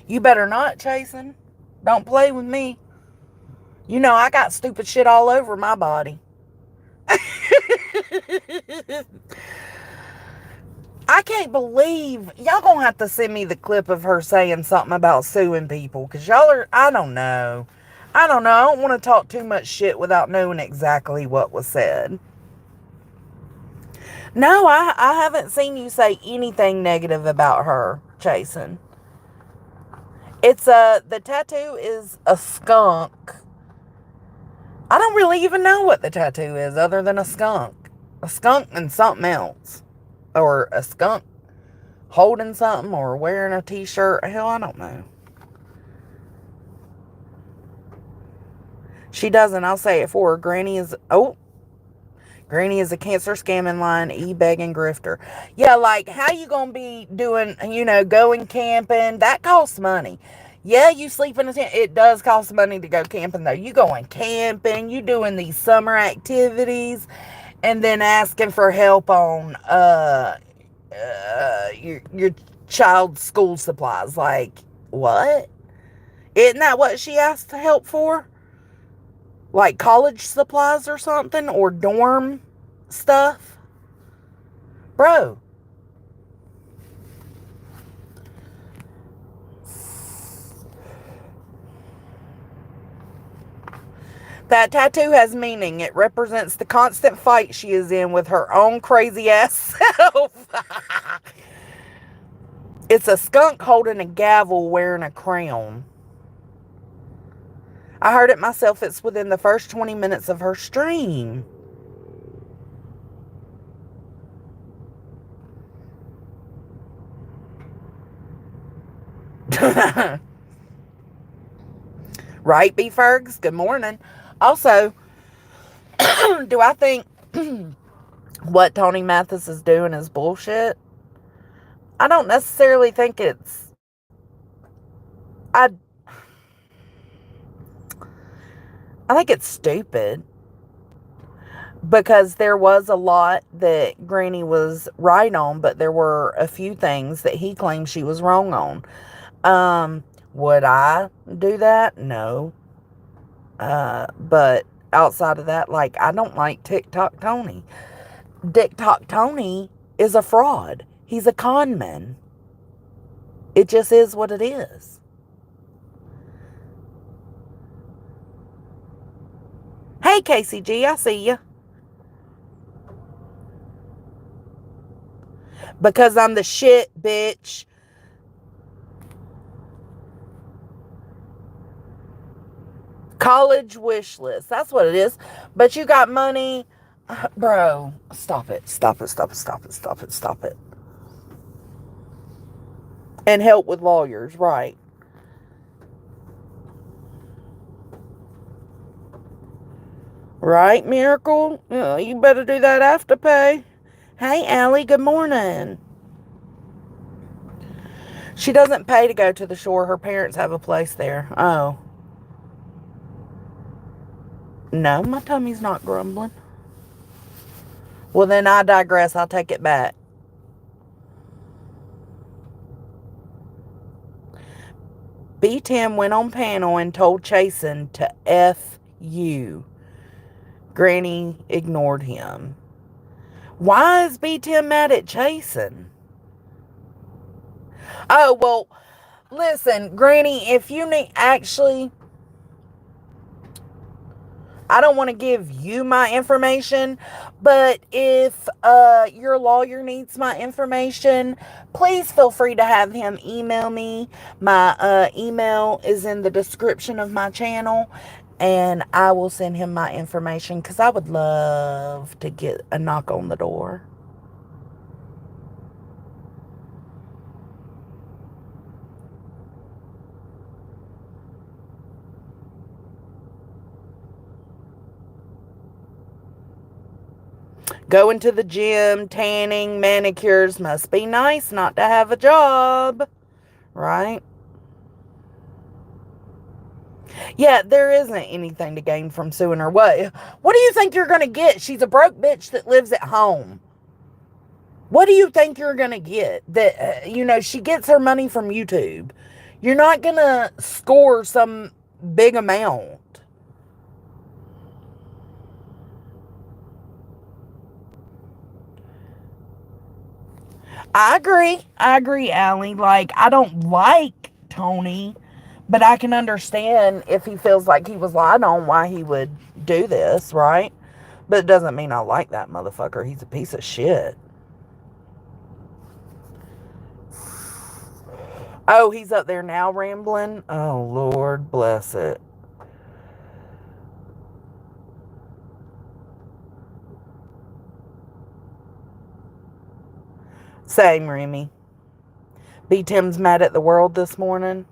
You better not, Chasen. Don't play with me. You know I got stupid shit all over my body. I can't believe y'all gonna have to send me the clip of her saying something about suing people, because y'all are, I don't know. I don't want to talk too much shit without knowing exactly what was said. No, I haven't seen you say anything negative about her, Chasen. It's the tattoo is a skunk. I don't really even know what the tattoo is other than a skunk. A skunk and something else. Or a skunk holding something or wearing a t-shirt. Hell, I don't know. She doesn't. I'll say it for her. Granny is... Oh. Granny is a cancer scamming line, e-begging grifter. Yeah, like, how you gonna be doing, going camping? That costs money. Yeah, you sleep in a tent. It does cost money to go camping, though. You going camping, you doing these summer activities, and then asking for help on your child's school supplies. Like, what? Isn't that what she asked help for? Like college supplies or something? Or dorm stuff? Bro. That tattoo has meaning. It represents the constant fight she is in with her own crazy ass self. It's a skunk holding a gavel wearing a crown. I heard it myself. It's within the first 20 minutes of her stream. Right, B. Fergs? Good morning. Also, do I think what Tony Mathis is doing is bullshit? I don't necessarily think it's... I think it's stupid. Because there was a lot that Granny was right on, but there were a few things that he claimed she was wrong on. Would I do that? No. But outside of that, like, I don't like TikTok Tony. TikTok Tony is a fraud. He's a con man. It just is what it is. Hey, KCG, I see you. Because I'm the shit, bitch. College wish list. That's what it is. But you got money. Bro, stop it. Stop it. Stop it. Stop it. Stop it. Stop it. And help with lawyers, right. Right, Miracle? You better do that Afterpay. Hey, Allie, good morning. She doesn't pay to go to the shore. Her parents have a place there. Oh. No, my tummy's not grumbling. Well, then I digress. I'll take it back. B10 went on panel and told Chasen to F you. Granny ignored him. Why is B10 mad at Chasen? Oh, well, listen, Granny, if you need, actually, I don't want to give you my information, but if your lawyer needs my information, please feel free to have him email me. My email is in the description of my channel, and I will send him my information because I would love to get a knock on the door. Going to the gym, tanning, manicures. Must be nice not to have a job. Right? Yeah, there isn't anything to gain from suing her. What do you think you're going to get? She's a broke bitch that lives at home. What do you think you're going to get? That, she gets her money from YouTube. You're not going to score some big amount. I agree, Allie. Like, I don't like Tony, but I can understand if he feels like he was lied on why he would do this, right? But it doesn't mean I like that motherfucker. He's a piece of shit. Oh, he's up there now rambling? Oh, Lord bless it. Same, Remy. B. Tim's mad at the world this morning.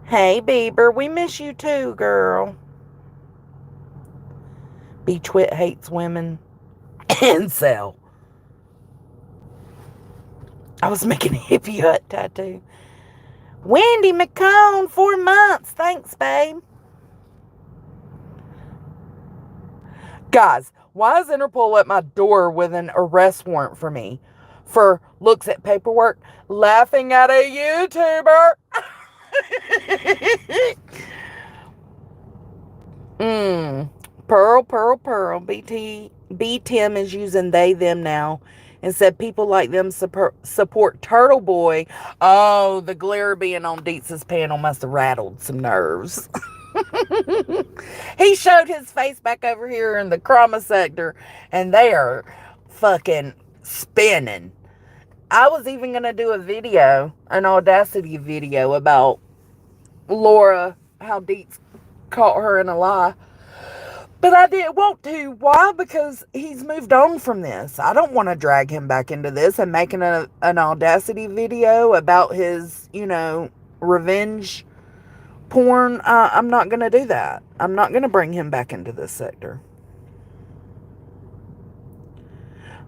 Hey, Bieber, we miss you too, girl. Betwit hates women. Incel. I was making a hippie hut tattoo. Wendy McCone, 4 months. Thanks, babe. Guys, why is Interpol at my door with an arrest warrant for me? For looks at paperwork, laughing at a YouTuber. Pearl. B Tim is using they, them now. And said people like them support Turtle Boy. Oh, the glare being on Dietz's panel must have rattled some nerves. He showed his face back over here in the trauma sector, and they are fucking spinning. I was even going to do a video, an Audacity video about Laura, how Dietz caught her in a lie. But I didn't want to. Why? Because he's moved on from this. I don't want to drag him back into this and making an Audacity video about his, revenge porn. I'm not going to do that. I'm not going to bring him back into this sector.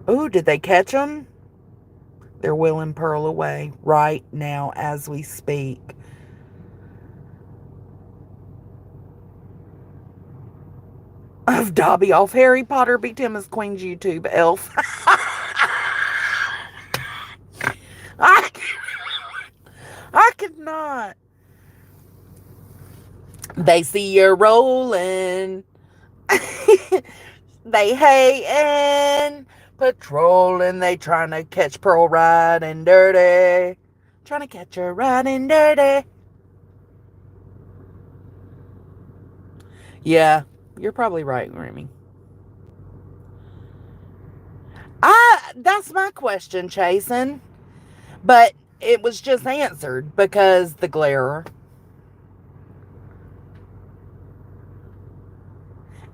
Ooh, did they catch him? They're wheeling Pearl away right now as we speak. Of Dobby off Harry Potter beat him as Queen's YouTube elf. I could not. They see you rolling. They hating, patrolling. They trying to catch Pearl riding dirty. Trying to catch her riding dirty. Yeah, you're probably right, Remy. That's my question, Chasen. But it was just answered because the glare.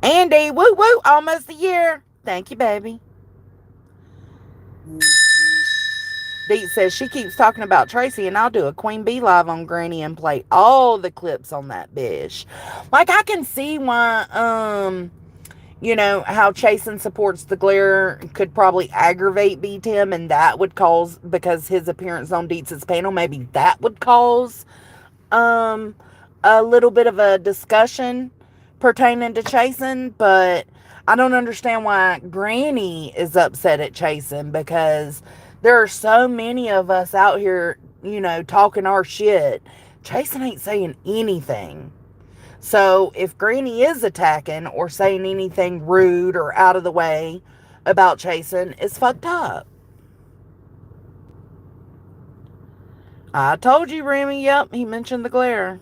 Andy, woo woo, almost a year. Thank you, baby. Dee says she keeps talking about Tracy, and I'll do a Queen Bee live on Granny and play all the clips on that bitch. Like, I can see why, how Chasen supports the glare could probably aggravate B Tim, and that would cause, because his appearance on Dietz's panel, maybe that would cause a little bit of a discussion pertaining to Chasen, but I don't understand why Granny is upset at Chasen, because there are so many of us out here, talking our shit. Chasen ain't saying anything. So if Granny is attacking or saying anything rude or out of the way about Chasen, it's fucked up. I told you, Remy. Yep, he mentioned the glare.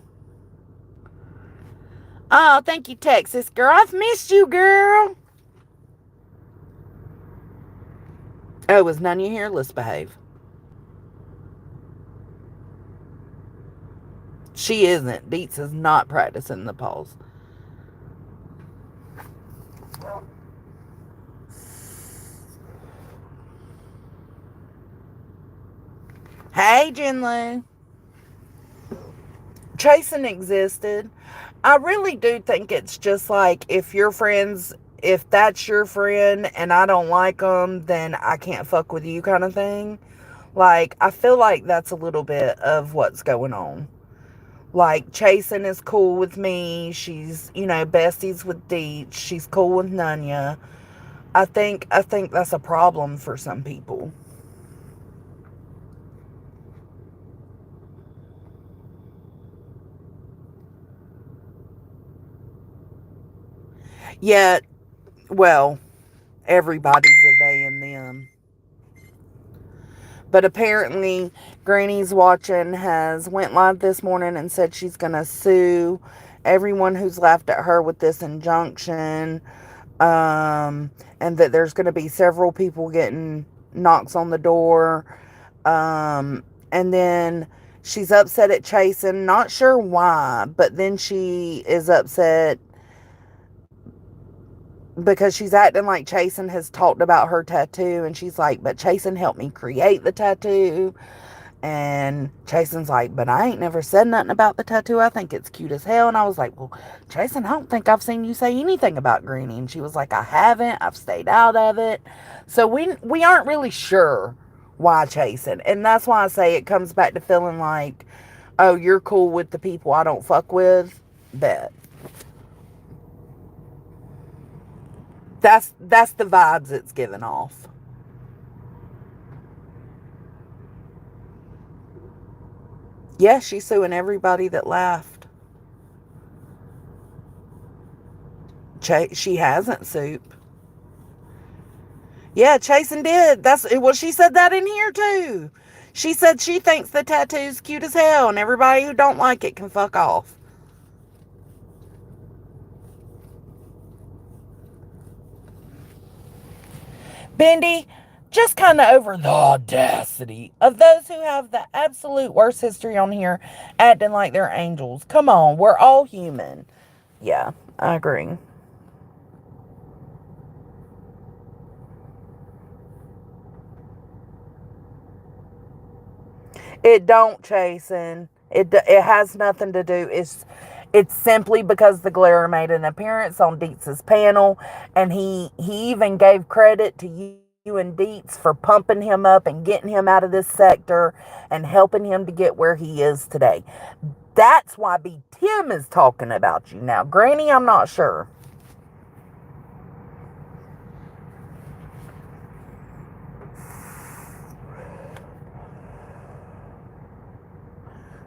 Oh, thank you, Texas girl. I've missed you, girl. Oh, was Nunya here? Let's behave. She isn't. Dietz is not practicing the pause. Hey, Jinlu. Chasen existed. I really do think it's just like, if that's your friend and I don't like them, then I can't fuck with you kind of thing. Like, I feel like that's a little bit of what's going on. Like, Chasen is cool with me. She's, besties with Dietz. She's cool with Nunya. I think that's a problem for some people. Yet, well, everybody's a they and them. But apparently, Granny's watching went live this morning and said she's going to sue everyone who's laughed at her with this injunction. And that there's going to be several people getting knocks on the door. And then she's upset at Chasen. Not sure why, but then she is upset because she's acting like Chasen has talked about her tattoo, and she's like, but Chasen helped me create the tattoo, And Jason's like, but I ain't never said nothing about the tattoo. I think it's cute as hell. And I was like, well, Jason, I don't think I've seen you say anything about Granny. And she was like, I haven't. I've stayed out of it. So we aren't really sure why Jason. And that's why I say it comes back to feeling like, oh, you're cool with the people I don't fuck with. Bet. That's the vibes it's giving off. Yeah, she's suing everybody that laughed. She hasn't, Soup. Yeah, Chasen did. She said that in here too. She said she thinks the tattoo's cute as hell and everybody who don't like it can fuck off. Bendy, just kind of over the audacity of those who have the absolute worst history on here acting like they're angels. Come on, we're all human. Yeah, I agree. It don't, Chasen. It has nothing to do. It's simply because the glare made an appearance on Dietz's panel, and he even gave credit to you and Dietz for pumping him up and getting him out of this sector and helping him to get where he is today. That's why B. Tim is talking about you. Now, Granny, I'm not sure.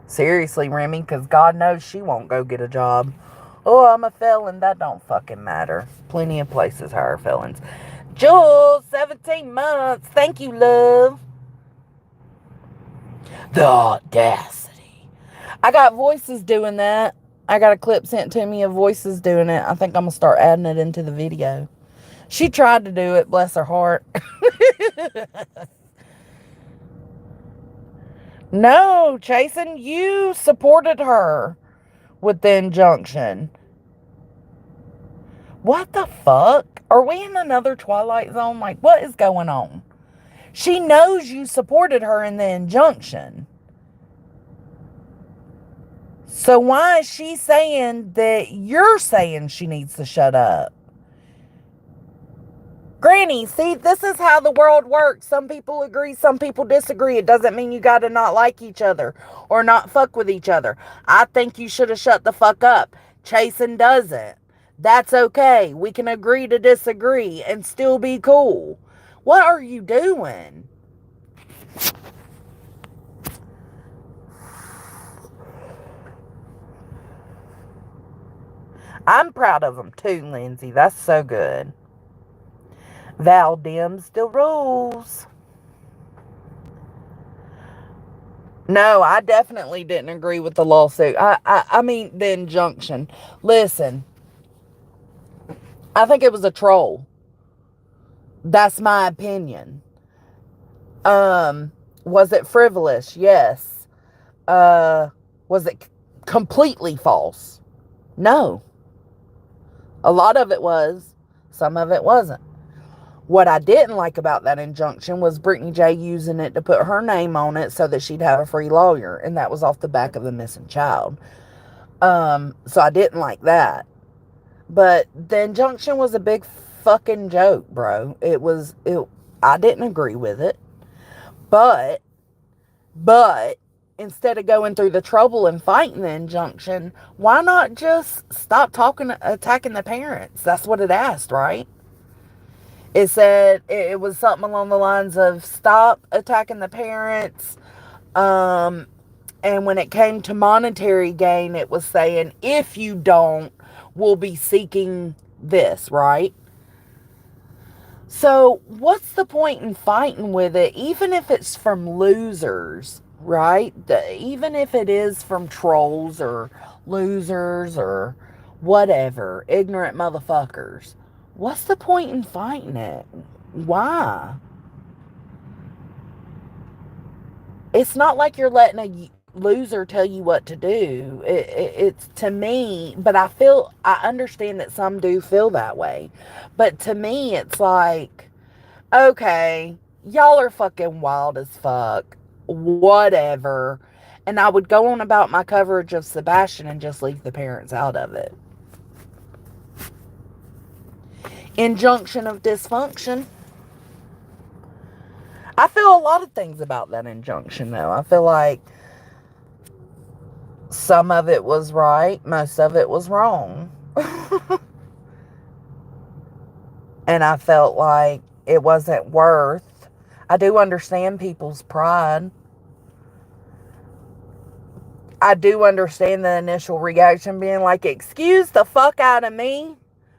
Seriously, Remy, because God knows she won't go get a job. Oh, I'm a felon. That don't fucking matter. Plenty of places hire felons. Jules, 17 months. Thank you, love. The audacity. I got voices doing that. I got a clip sent to me of voices doing it. I think I'm going to start adding it into the video. She tried to do it, bless her heart. No, Chasen, you supported her with the injunction. What the fuck? Are we in another Twilight Zone? Like, what is going on? She knows you supported her in the injunction. So why is she saying that you're saying she needs to shut up? Granny, see, this is how the world works. Some people agree, some people disagree. It doesn't mean you got to not like each other or not fuck with each other. I think you should have shut the fuck up. Chasen doesn't. That's okay. We can agree to disagree and still be cool. What are you doing? I'm proud of them too, Lindsay. That's so good. Val Dim still rules. No, I definitely didn't agree with the lawsuit. I mean, the injunction. Listen, I think it was a troll. That's my opinion. Was it frivolous? Yes. Was it completely false? No. A lot of it was. Some of it wasn't. What I didn't like about that injunction was Brittany Jay using it to put her name on it so that she'd have a free lawyer. And that was off the back of the missing child. So I didn't like that. But the injunction was a big fucking joke, bro. I didn't agree with it. But instead of going through the trouble and fighting the injunction, why not just stop attacking the parents? That's what it asked, right? It said it was something along the lines of stop attacking the parents. And when it came to monetary gain, it was saying, if you don't, we'll be seeking this, right? So what's the point in fighting with it, even if it's from losers, right? Even if it is from trolls or losers or whatever, ignorant motherfuckers. What's the point in fighting it? Why? It's not like you're letting a loser tell you what to do. It's to me, but I understand that some do feel that way. But to me, it's like, okay, y'all are fucking wild as fuck. whatever. And I would go on about my coverage of Sebastian and just leave the parents out of it. Injunction of dysfunction. I feel a lot of things about that injunction, though. I feel like some of it was right, most of it was wrong. And I felt like it wasn't worth. I do understand people's pride. I do understand the initial reaction being like, excuse the fuck out of me.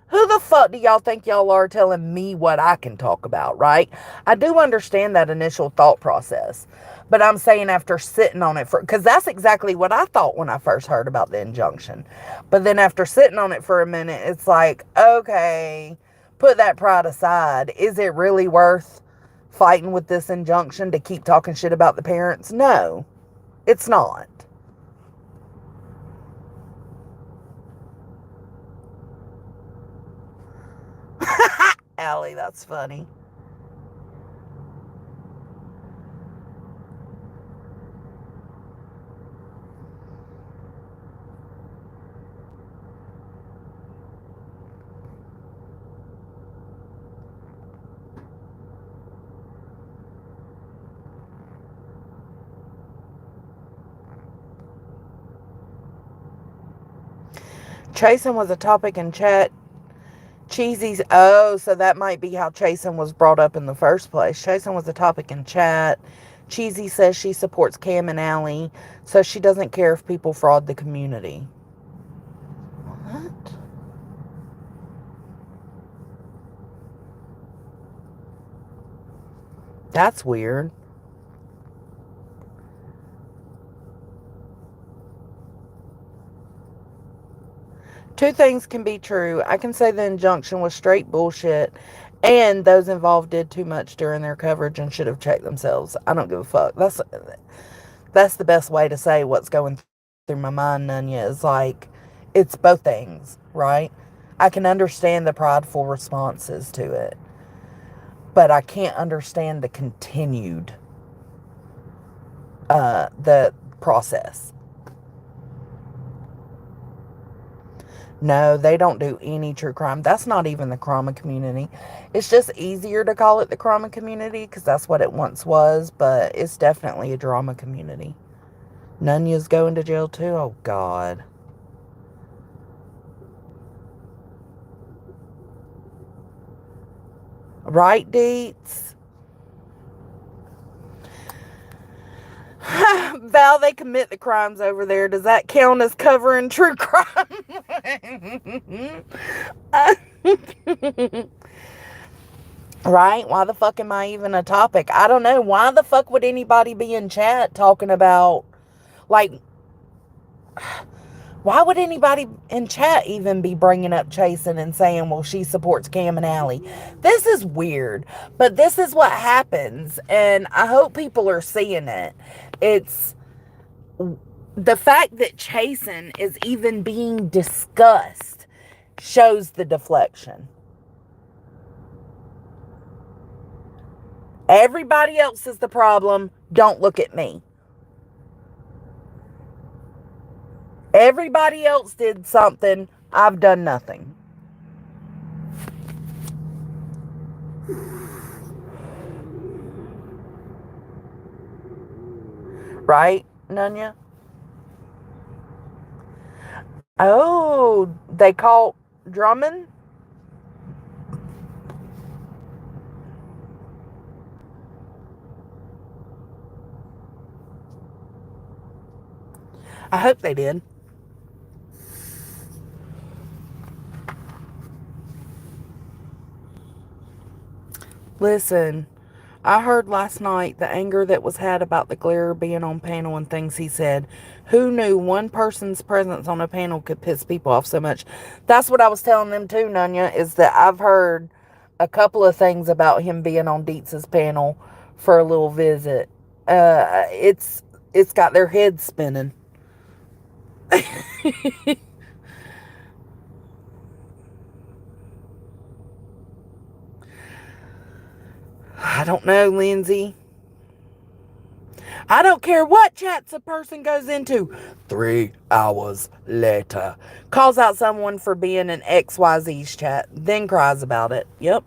Who the fuck do y'all think y'all are telling me what I can talk about, right? I do understand that initial thought process. But I'm saying after sitting on it because that's exactly what I thought when I first heard about the injunction. But then after sitting on it for a minute, it's like, okay, put that pride aside. Is it really worth fighting with this injunction to keep talking shit about the parents? No, it's not. Allie, that's funny. Chasing was a topic in chat. Cheesy's, oh, so that might be how Chasing was brought up in the first place. Chasing was a topic in chat. Cheesy says she supports Cam and Allie, so she doesn't care if people fraud the community. What? That's weird. Two things can be true. I can say the injunction was straight bullshit, and those involved did too much during their coverage and should have checked themselves. I don't give a fuck. That's the best way to say what's going through my mind, Nunya, is like, it's both things, right? I can understand the prideful responses to it, but I can't understand the continued, the process. No, they don't do any true crime. That's not even the trauma community. It's just easier to call it the trauma community because that's what it once was, but it's definitely a drama community. Nunya's going to jail too? Oh, God. Right, Deets? Val, they commit the crimes over there. Does that count as covering true crime? Right? Why the fuck am I even a topic? I don't know. Why the fuck would anybody be in chat talking about, like, why would anybody in chat even be bringing up Chasing and saying, well, she supports Cam and Allie? This is weird, but this is what happens, and I hope people are seeing it. It's the fact that Chasing is even being discussed shows the deflection. Everybody else is the problem. Don't look at me. Everybody else did something. I've done nothing. Right, Nunya? Oh, they caught Drummond? I hope they did. Listen, I heard last night the anger that was had about the glare being on panel and things he said. Who knew one person's presence on a panel could piss people off so much? That's what I was telling them too, Nunya, is that I've heard a couple of things about him being on Dietz's panel for a little visit. It's got their heads spinning. I don't know, Lindsay. I don't care what chats a person goes into. 3 hours later. Calls out someone for being in XYZ's chat, then cries about it. Yep.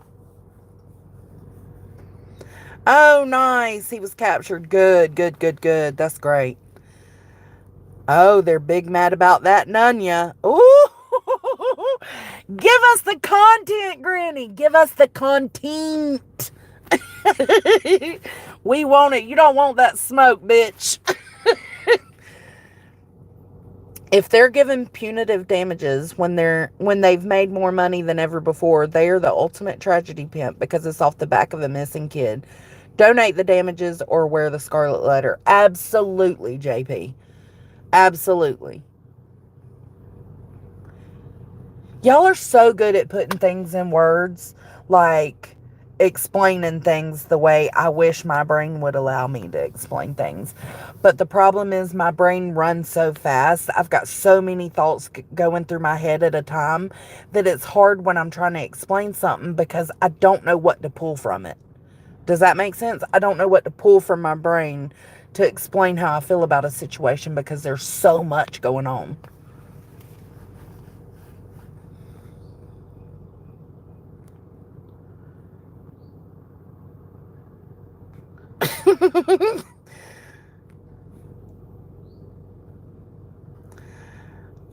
Oh, nice. He was captured. Good, good, good, good. That's great. Oh, they're big mad about that Nunya. Ooh. Give us the content, Granny. Give us the content. We want it. You don't want that smoke, bitch. If they're given punitive damages when they've made more money than ever before, they are the ultimate tragedy pimp because it's off the back of a missing kid. Donate the damages or wear the scarlet letter. Absolutely, JP. Absolutely. Y'all are so good at putting things in words, like explaining things the way I wish my brain would allow me to explain things. But the problem is my brain runs so fast. I've got so many thoughts going through my head at a time that it's hard when I'm trying to explain something because I don't know what to pull from it. Does that make sense? I don't know what to pull from my brain to explain how I feel about a situation because there's so much going on.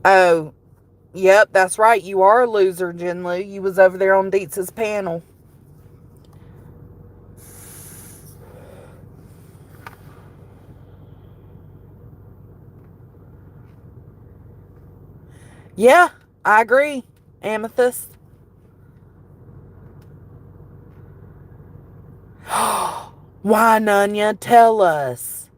Oh, yep, that's right. You are a loser, Jinlu. You was over there on Dietz's panel. Yeah, I agree, Amethyst. Why, Nunya? Tell us.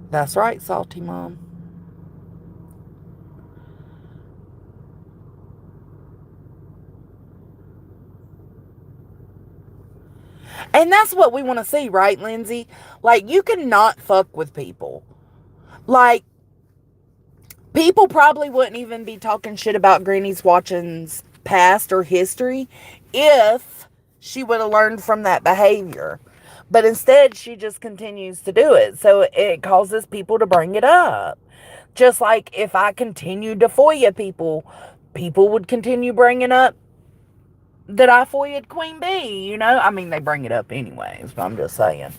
That's right, Salty Mom. And that's what we want to see, right, Lindsay? Like, you cannot fuck with people. Like, people probably wouldn't even be talking shit about Granny's Watching's past or history if she would have learned from that behavior. But instead, she just continues to do it. So it causes people to bring it up. Just like if I continued to FOYA people, people would continue bringing up that I FOIA'd Queen Bee, you know? I mean, they bring it up anyways, but I'm just saying.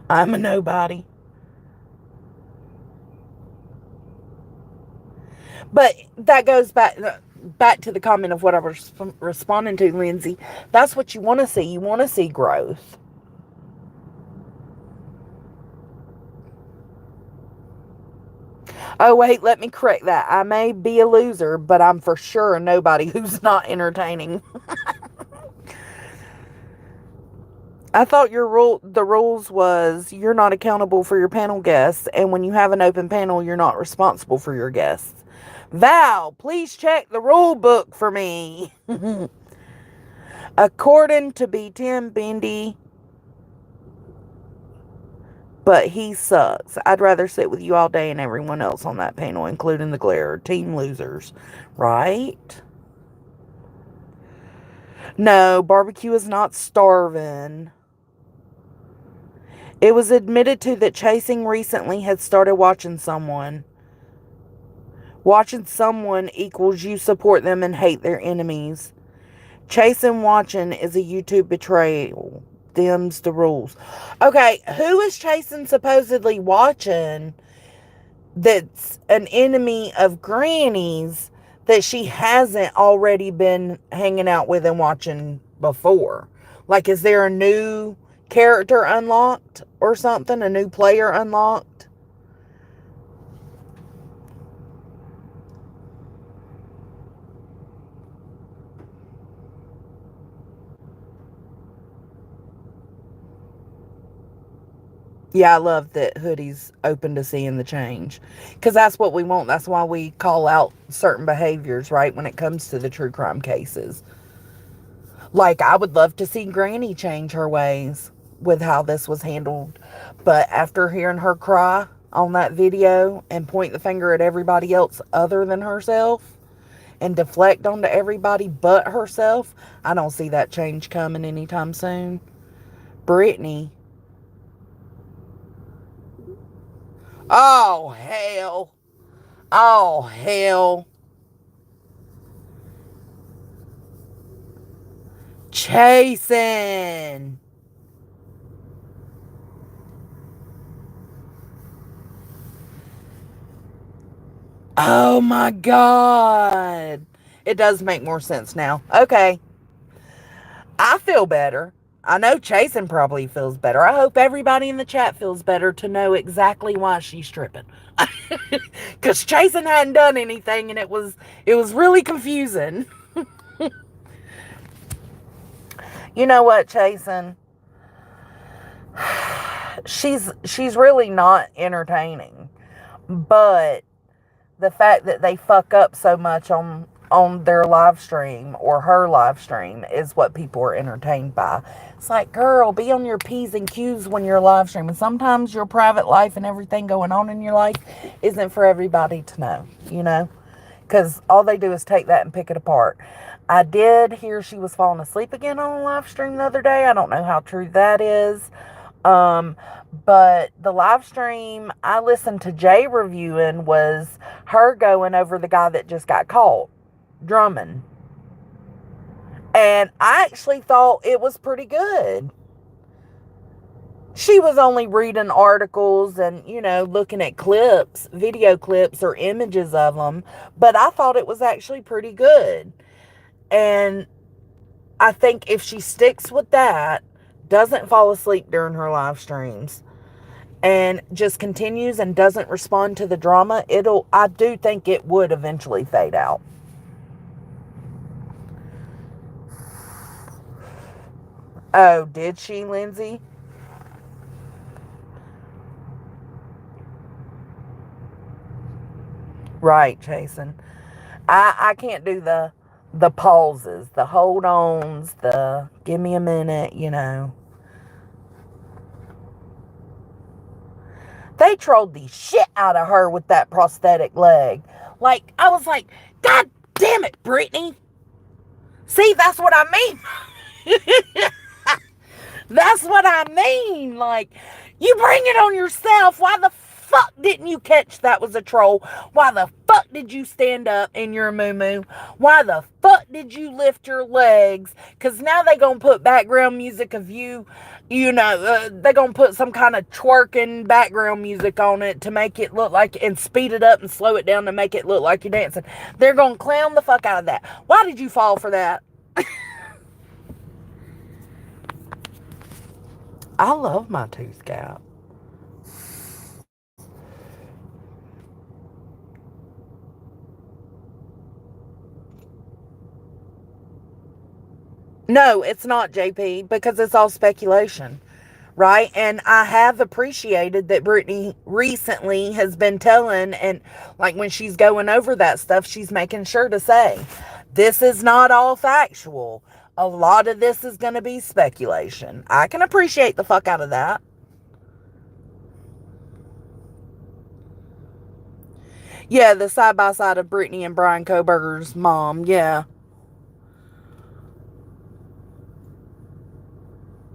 I'm a nobody. But that goes back to the comment of what I was responding to, Lindsay. That's what you want to see. You want to see growth. Oh, wait, let me correct that. I may be a loser, but I'm for sure a nobody who's not entertaining. I thought the rules was you're not accountable for your panel guests, and when you have an open panel, you're not responsible for your guests. Val, please check the rule book for me. According to B10 Bendy, but he sucks. I'd rather sit with you all day and everyone else on that panel, including the Glare. Team losers. Right? No, barbecue is not starving. It was admitted to that Chasing recently had started watching someone. Watching someone equals you support them and hate their enemies. Chasing watching is a YouTube betrayal. Them's the rules. Okay, who is Chasing supposedly watching that's an enemy of Granny's that she hasn't already been hanging out with and watching before? Like, is there a new character unlocked or something? A new player unlocked? Yeah, I love that Hoodie's open to seeing the change. Because that's what we want. That's why we call out certain behaviors, right, when it comes to the true crime cases. Like, I would love to see Granny change her ways with how this was handled. But after hearing her cry on that video and point the finger at everybody else other than herself and deflect onto everybody but herself, I don't see that change coming anytime soon. Brittany. Oh, hell. Oh, hell. Chasing. Oh my God. It does make more sense now. Okay. I feel better. I know Chasen probably feels better. I hope everybody in the chat feels better to know exactly why she's tripping. Because Chasen hadn't done anything and it was really confusing. You know what, Chasen? She's really not entertaining. But the fact that they fuck up so much on their live stream or her live stream is what people are entertained by. It's like, girl, be on your P's and Q's when you're live streaming. Sometimes your private life and everything going on in your life isn't for everybody to know, you know? Because all they do is take that and pick it apart. I did hear she was falling asleep again on a live stream the other day. I don't know how true that is. But the live stream I listened to Jay reviewing was her going over the guy that just got caught, Drummond. And I actually thought it was pretty good. She was only reading articles and, looking at clips, video clips or images of them. But I thought it was actually pretty good. And I think if she sticks with that, doesn't fall asleep during her live streams, and just continues and doesn't respond to the drama, I do think it would eventually fade out. Oh, did she, Lindsay? Right, Jason. I can't do the pauses, the hold ons, the give me a minute, They trolled the shit out of her with that prosthetic leg. Like, I was like, God damn it, Brittany. See, that's what I mean. That's what I mean. Like, you bring it on yourself. Why the fuck didn't you catch that was a troll? Why the fuck did you stand up in your moo-moo? Why the fuck did you lift your legs? Because now they going to put background music of you, they going to put some kind of twerking background music on it to make it look like, and speed it up and slow it down to make it look like you're dancing. They're going to clown the fuck out of that. Why did you fall for that? I love my tooth gap. No, it's not, JP, because it's all speculation, right? And I have appreciated that Brittany recently has been telling, and like when she's going over that stuff, she's making sure to say, this is not all factual. A lot of this is going to be speculation. I can appreciate the fuck out of that. Yeah, the side-by-side of Brittany and Brian Koberger's mom, yeah.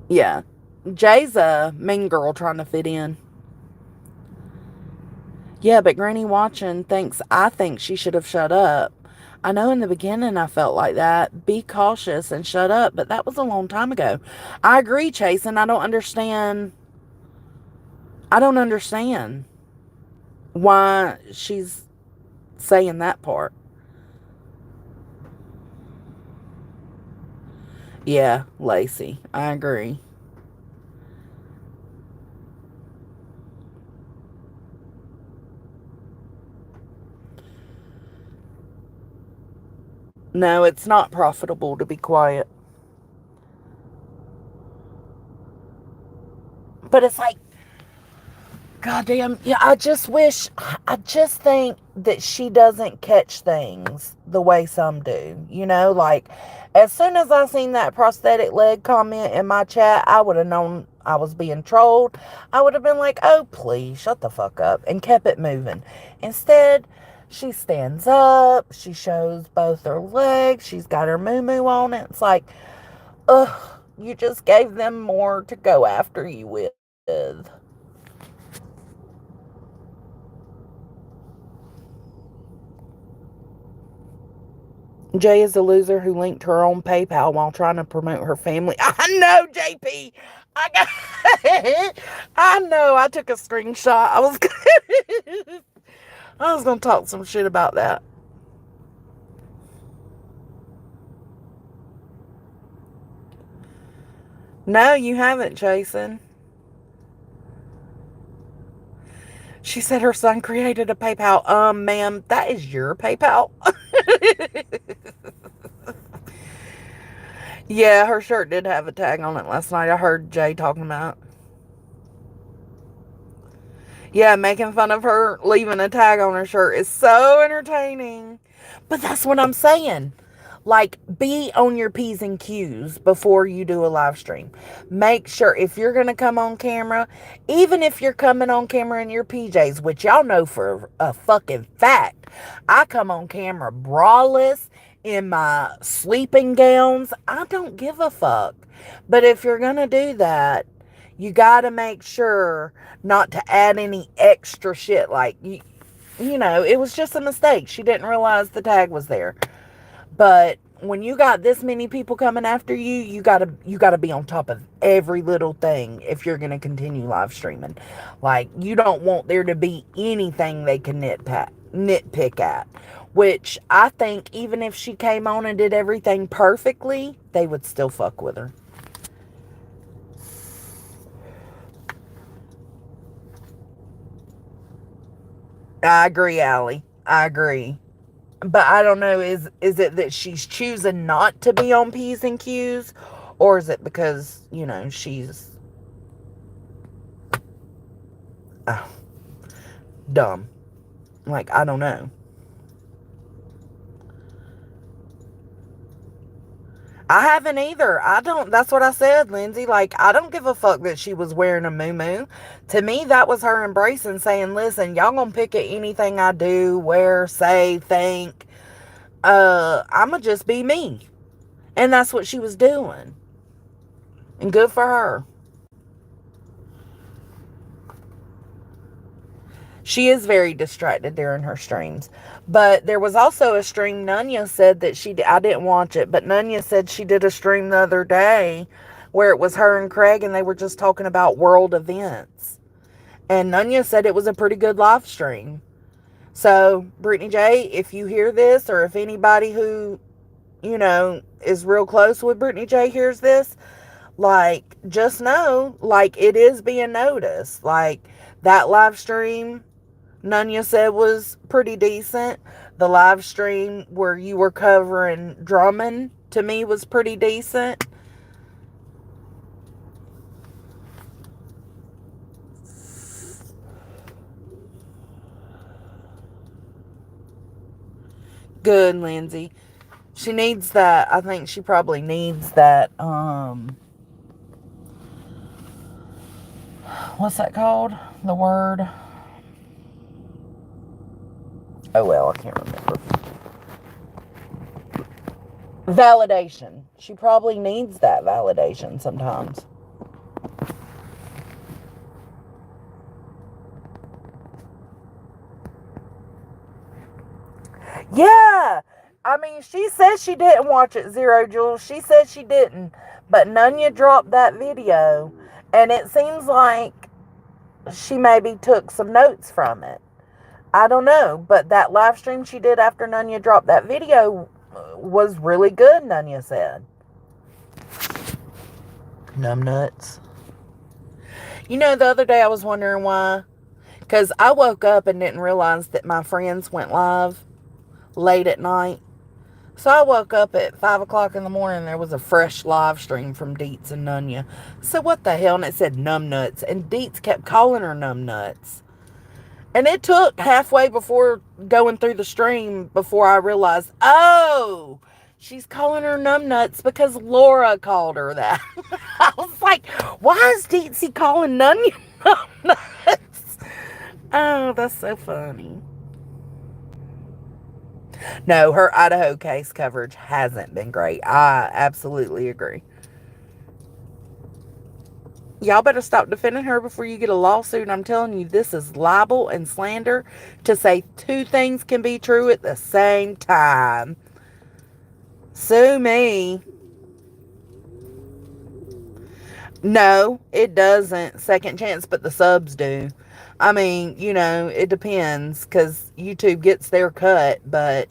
Yeah. Jay's a mean girl trying to fit in. Yeah, but Granny watching I think she should have shut up. I know in the beginning I felt like that. Be cautious and shut up, but that was a long time ago. I agree, Chase, and I don't understand why she's saying that part. Yeah, Lacey. I agree. No, it's not profitable to be quiet. But it's like, goddamn, yeah, I just think that she doesn't catch things the way some do. Like, as soon as I seen that prosthetic leg comment in my chat, I would have known I was being trolled. I would have been like, oh, please, shut the fuck up, and kept it moving. Instead, she stands up, she shows both her legs, she's got her moo-moo on it. It's like, ugh, you just gave them more to go after you with. Jay is a loser who linked her own PayPal while trying to promote her family. I know, JP. I know. I took a screenshot. I was gonna talk some shit about that. No, you haven't, Jason. She said her son created a PayPal. Ma'am, that is your PayPal. Yeah, her shirt did have a tag on it last night. I heard Jay talking about it. Yeah, making fun of her leaving a tag on her shirt is so entertaining. But that's what I'm saying. Like, be on your P's and Q's before you do a live stream. Make sure if you're going to come on camera, even if you're coming on camera in your PJs, which y'all know for a fucking fact, I come on camera braless in my sleeping gowns. I don't give a fuck. But if you're going to do that, you got to make sure not to add any extra shit. Like, it was just a mistake. She didn't realize the tag was there. But when you got this many people coming after you, you gotta be on top of every little thing if you're gonna continue live streaming. Like, you don't want there to be anything they can nitpick at. Which I think even if she came on and did everything perfectly, they would still fuck with her. I agree, Allie. I agree. But I don't know, is it that she's choosing not to be on P's and Q's? Or is it because, she's dumb? Like, I don't know. I haven't either. That's what I said, Lindsay. Like, I don't give a fuck that she was wearing a muumuu. To me, that was her embracing, saying, listen, y'all gonna pick at anything I do, wear, say, think. I'ma just be me. And that's what she was doing. And good for her. She is very distracted during her streams. But there was also a stream, Nunya said that I didn't watch it, but Nunya said she did a stream the other day where it was her and Craig and they were just talking about world events. And Nunya said it was a pretty good live stream. So, Brittany Jay, if you hear this, or if anybody who, is real close with Brittany Jay hears this, like, just know, like, it is being noticed. Like, that live stream Nunya said was pretty decent. The live stream where you were covering drumming, to me, was pretty decent. Good, Lindsay. She needs that. I think she probably needs that, what's that called? The word? Oh, well, I can't remember. Validation. She probably needs that validation sometimes. Yeah. I mean, she said she didn't watch it, Zero Jules. She said she didn't. But Nunya dropped that video. And it seems like she maybe took some notes from it. I don't know. But that live stream she did after Nunya dropped that video was really good, Nunya said. Numbnuts. The other day I was wondering why. Because I woke up and didn't realize that my friends went live late at night. So I woke up at 5 o'clock in the morning. There was a fresh live stream from Deets and Nunya. So what the hell? And it said numbnuts. And Deets kept calling her numbnuts. And it took halfway before going through the stream before I realized, oh, she's calling her numbnuts because Laura called her that. I was like, why is Deetsy calling Nunya numbnuts? Oh, that's so funny. No, her Idaho case coverage hasn't been great. I absolutely agree. Y'all better stop defending her before you get a lawsuit. I'm telling you, this is libel and slander to say two things can be true at the same time. Sue me. No, it doesn't. Second chance, but the subs do. I mean, it depends because YouTube gets their cut, but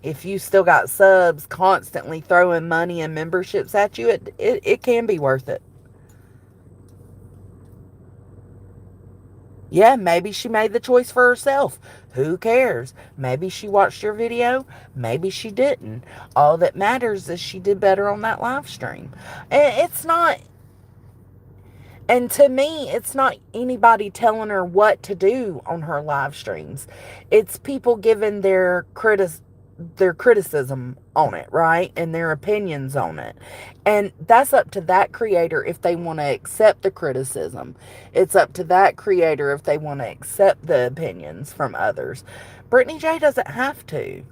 if you still got subs constantly throwing money and memberships at you, it can be worth it. Yeah, maybe she made the choice for herself. Who cares? Maybe she watched your video. Maybe she didn't. All that matters is she did better on that live stream. It's not, and to me, it's not anybody telling her what to do on her live streams. It's people giving their criticism on it, right? And their opinions on it. And that's up to that creator if they want to accept the criticism. It's up to that creator if they want to accept the opinions from others. Brittany Jay doesn't have to.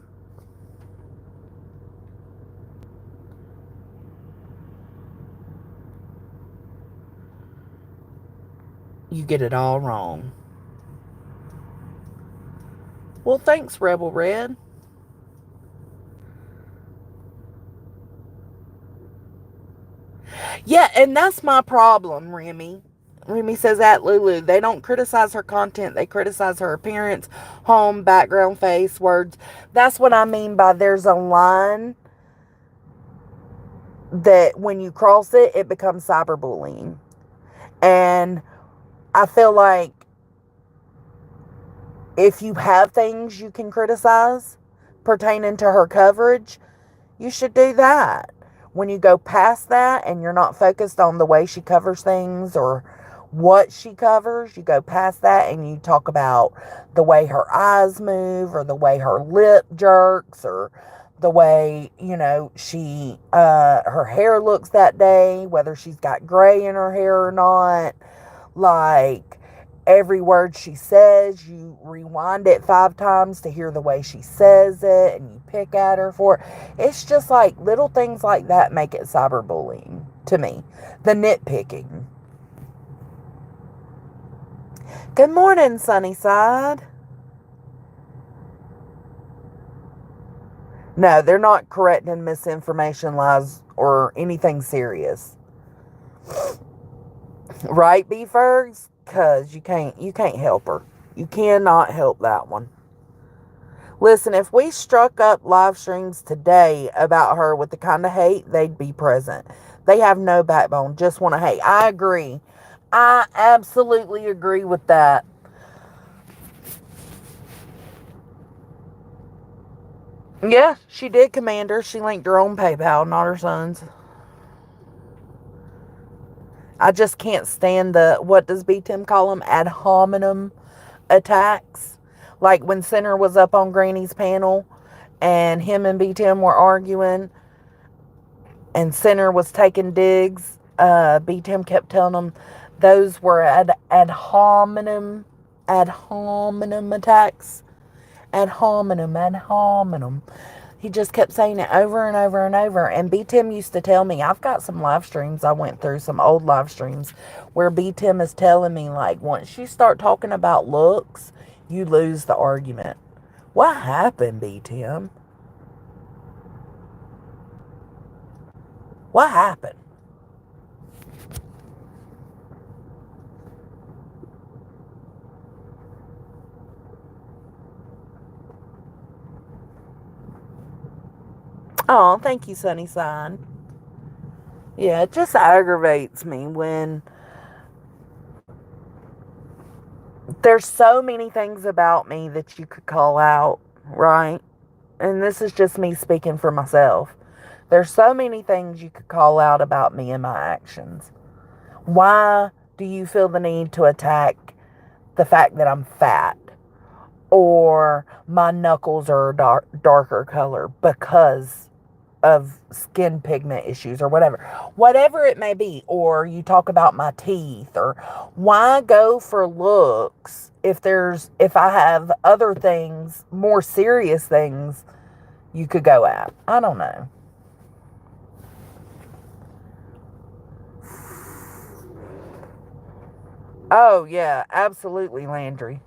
You get it all wrong. Well, thanks, Rebel Red. Yeah, and that's my problem, Remy. Remy says at Lulu, they don't criticize her content, they criticize her appearance, home, background, face, words. That's what I mean by there's a line that when you cross it, it becomes cyberbullying. And I feel like if you have things you can criticize pertaining to her coverage, you should do that. When you go past that and you're not focused on the way she covers things or what she covers, you go past that and you talk about the way her eyes move or the way her lip jerks or the way, she, her hair looks that day, whether she's got gray in her hair or not. Like, every word she says, you rewind it 5 times to hear the way she says it, and you pick at her for it. It's just like little things like that make it cyberbullying to me. The nitpicking. Good morning, Sunnyside. No, they're not correcting misinformation, lies, or anything serious. Right, B-Fergs? Because you can't help her. You cannot help that one. Listen, if we struck up live streams today about her with the kind of hate, they'd be present. They have no backbone, just want to hate. I agree. I absolutely agree with that. Yeah, she did, Commander. She linked her own PayPal, not her son's. I just can't stand what does B. Tim call them? Ad hominem attacks. Like when Center was up on Granny's panel and him and B. Tim were arguing and Center was taking digs. B. Tim kept telling them those were ad hominem attacks. Ad hominem. He just kept saying it over and over and over. And B. Tim used to tell me, I've got some live streams I went through, some old live streams, where B. Tim is telling me, like, once you start talking about looks, you lose the argument. What happened, B. Tim? What happened? Oh, thank you, Sunnyside. Yeah, it just aggravates me when there's so many things about me that you could call out, right? and this is just me speaking for myself, there's so many things you could call out about me and my actions. Why do you feel the need to attack the fact that I'm fat? Or my knuckles are darker color because of skin pigment issues or whatever it may be. Or you talk about my teeth, or why go for looks if I have other things, more serious things you could go at. I don't know. Oh yeah, absolutely, Landry.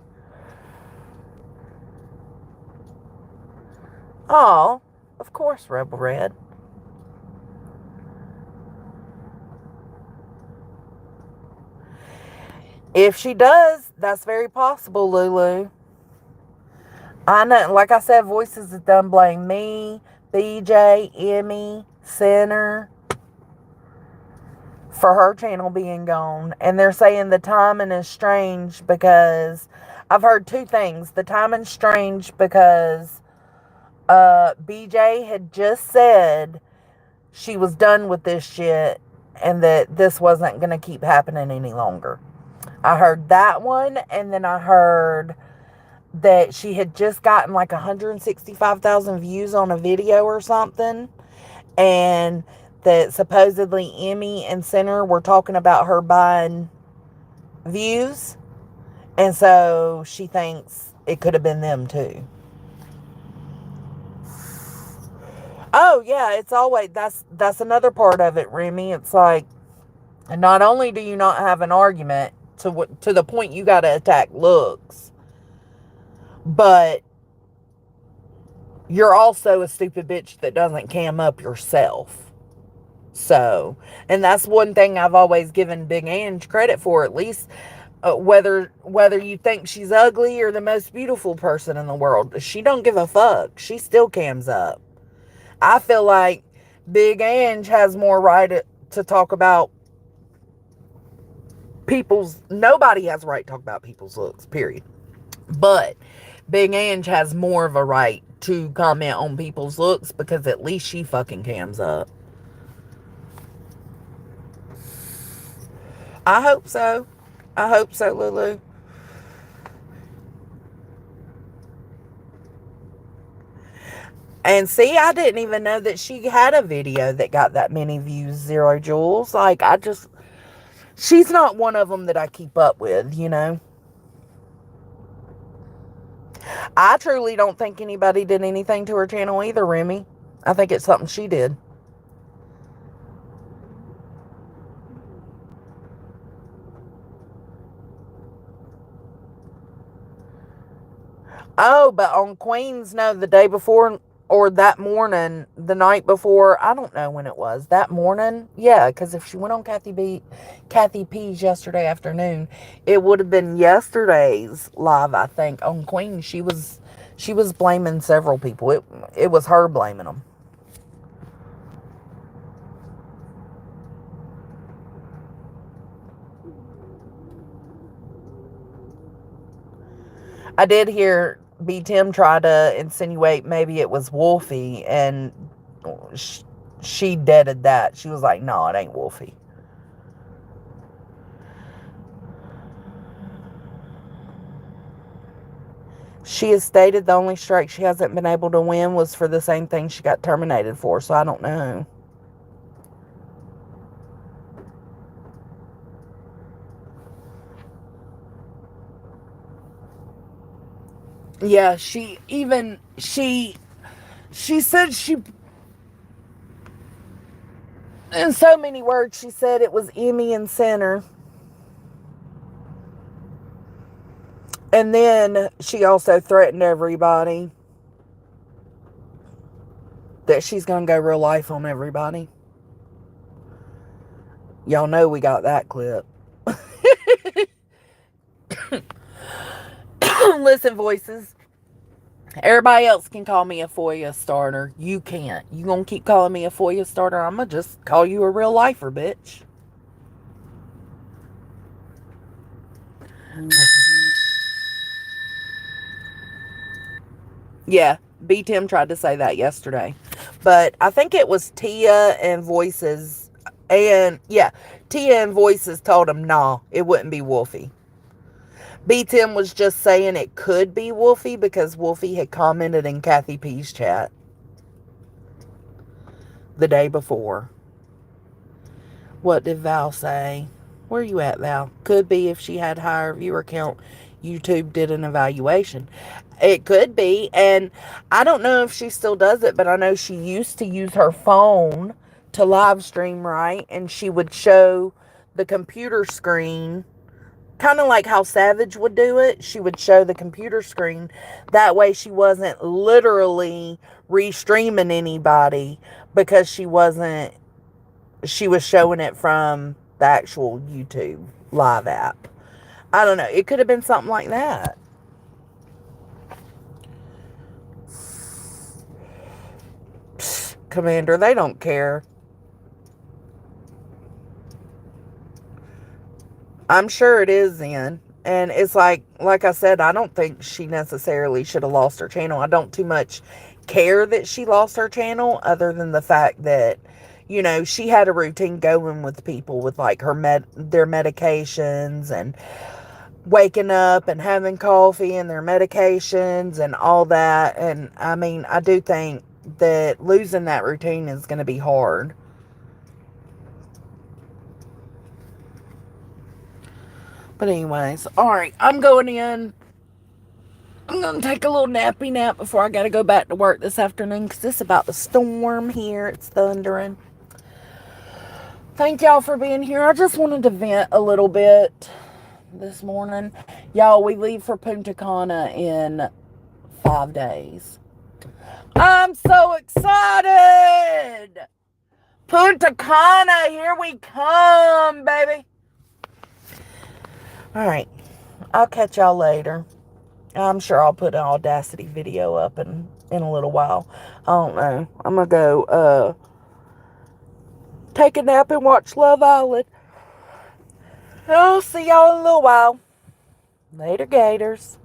Oh, of course, Rebel Red. If she does, that's very possible, Lulu. I know, like I said, Voices have done blame me, BJ, Emmy, Center for her channel being gone. And they're saying the timing is strange because I've heard two things. The timing's strange because BJ had just said she was done with this shit and that this wasn't going to keep happening any longer. I heard that one, and then I heard that she had just gotten like 165,000 views on a video or something, and that supposedly Emmy and Center were talking about her buying views, and so she thinks it could have been them too. Oh yeah, it's always, that's another part of it, Remy. It's like, not only do you not have an argument to the point you got to attack looks, but you're also a stupid bitch that doesn't cam up yourself. So, and that's one thing I've always given Big Ange credit for, at least, whether you think she's ugly or the most beautiful person in the world, she don't give a fuck. She still cams up. I feel like Big Ange has more right to talk about nobody has a right to talk about people's looks, period. But Big Ange has more of a right to comment on people's looks because at least she fucking cams up. I hope so. I hope so, Lulu. And see, I didn't even know that she had a video that got that many views, Zero Jules. Like, she's not one of them that I keep up with, you know. I truly don't think anybody did anything to her channel either, Remy. I think it's something she did. Oh, but on Queens, no, the day before or that morning, the night before, I don't know when it was. That morning? Yeah, because if she went on Kathy P's yesterday afternoon, it would have been yesterday's live, I think. On Queens, she was blaming several people. It was her blaming them. I did hear B. Tim try to insinuate maybe it was Wolfie, and she deaded that. She was like, no, it ain't Wolfie. She has stated the only strike she hasn't been able to win was for the same thing she got terminated for, so I don't know. Yeah, she said in so many words, she said it was Emmy and Center. And then she also threatened everybody that she's going to go real life on everybody. Y'all know we got that clip. Listen, Voices. Everybody else can call me a FOYA starter. You can't. You gonna keep calling me a FOYA starter? I'm gonna just call you a real lifer, bitch. Yeah. B. Tim tried to say that yesterday. But I think it was Tia and Voices. And, yeah, Tia and Voices told him, nah, it wouldn't be Wolfie. B. Tim was just saying it could be Wolfie because Wolfie had commented in Kathy P's chat the day before. What did Val say? Where you at, Val? Could be if she had higher viewer count, YouTube did an evaluation. It could be, and I don't know if she still does it, but I know she used to use her phone to live stream, right? And she would show the computer screen, kind of like how Savage would do it. She would show the computer screen. That way she wasn't literally restreaming anybody because she was showing it from the actual YouTube live app. I don't know. It could have been something like that. Psst, Commander, they don't care. I'm sure it is then. And it's like I said, I don't think she necessarily should have lost her channel. I don't too much care that she lost her channel, other than the fact that, you know, she had a routine going with people with like their medications and waking up and having coffee and their medications and all that. And I mean, I do think that losing that routine is going to be hard. But anyways, alright, I'm going in. I'm going to take a little nappy nap before I got to go back to work this afternoon because it's about to storm here. It's thundering. Thank y'all for being here. I just wanted to vent a little bit this morning. Y'all, we leave for Punta Cana in 5 days. I'm so excited! Punta Cana, here we come, baby. Alright, I'll catch y'all later. I'm sure I'll put an Audacity video up in a little while. I don't know. I'm going to go take a nap and watch Love Island. I'll see y'all in a little while. Later, Gators.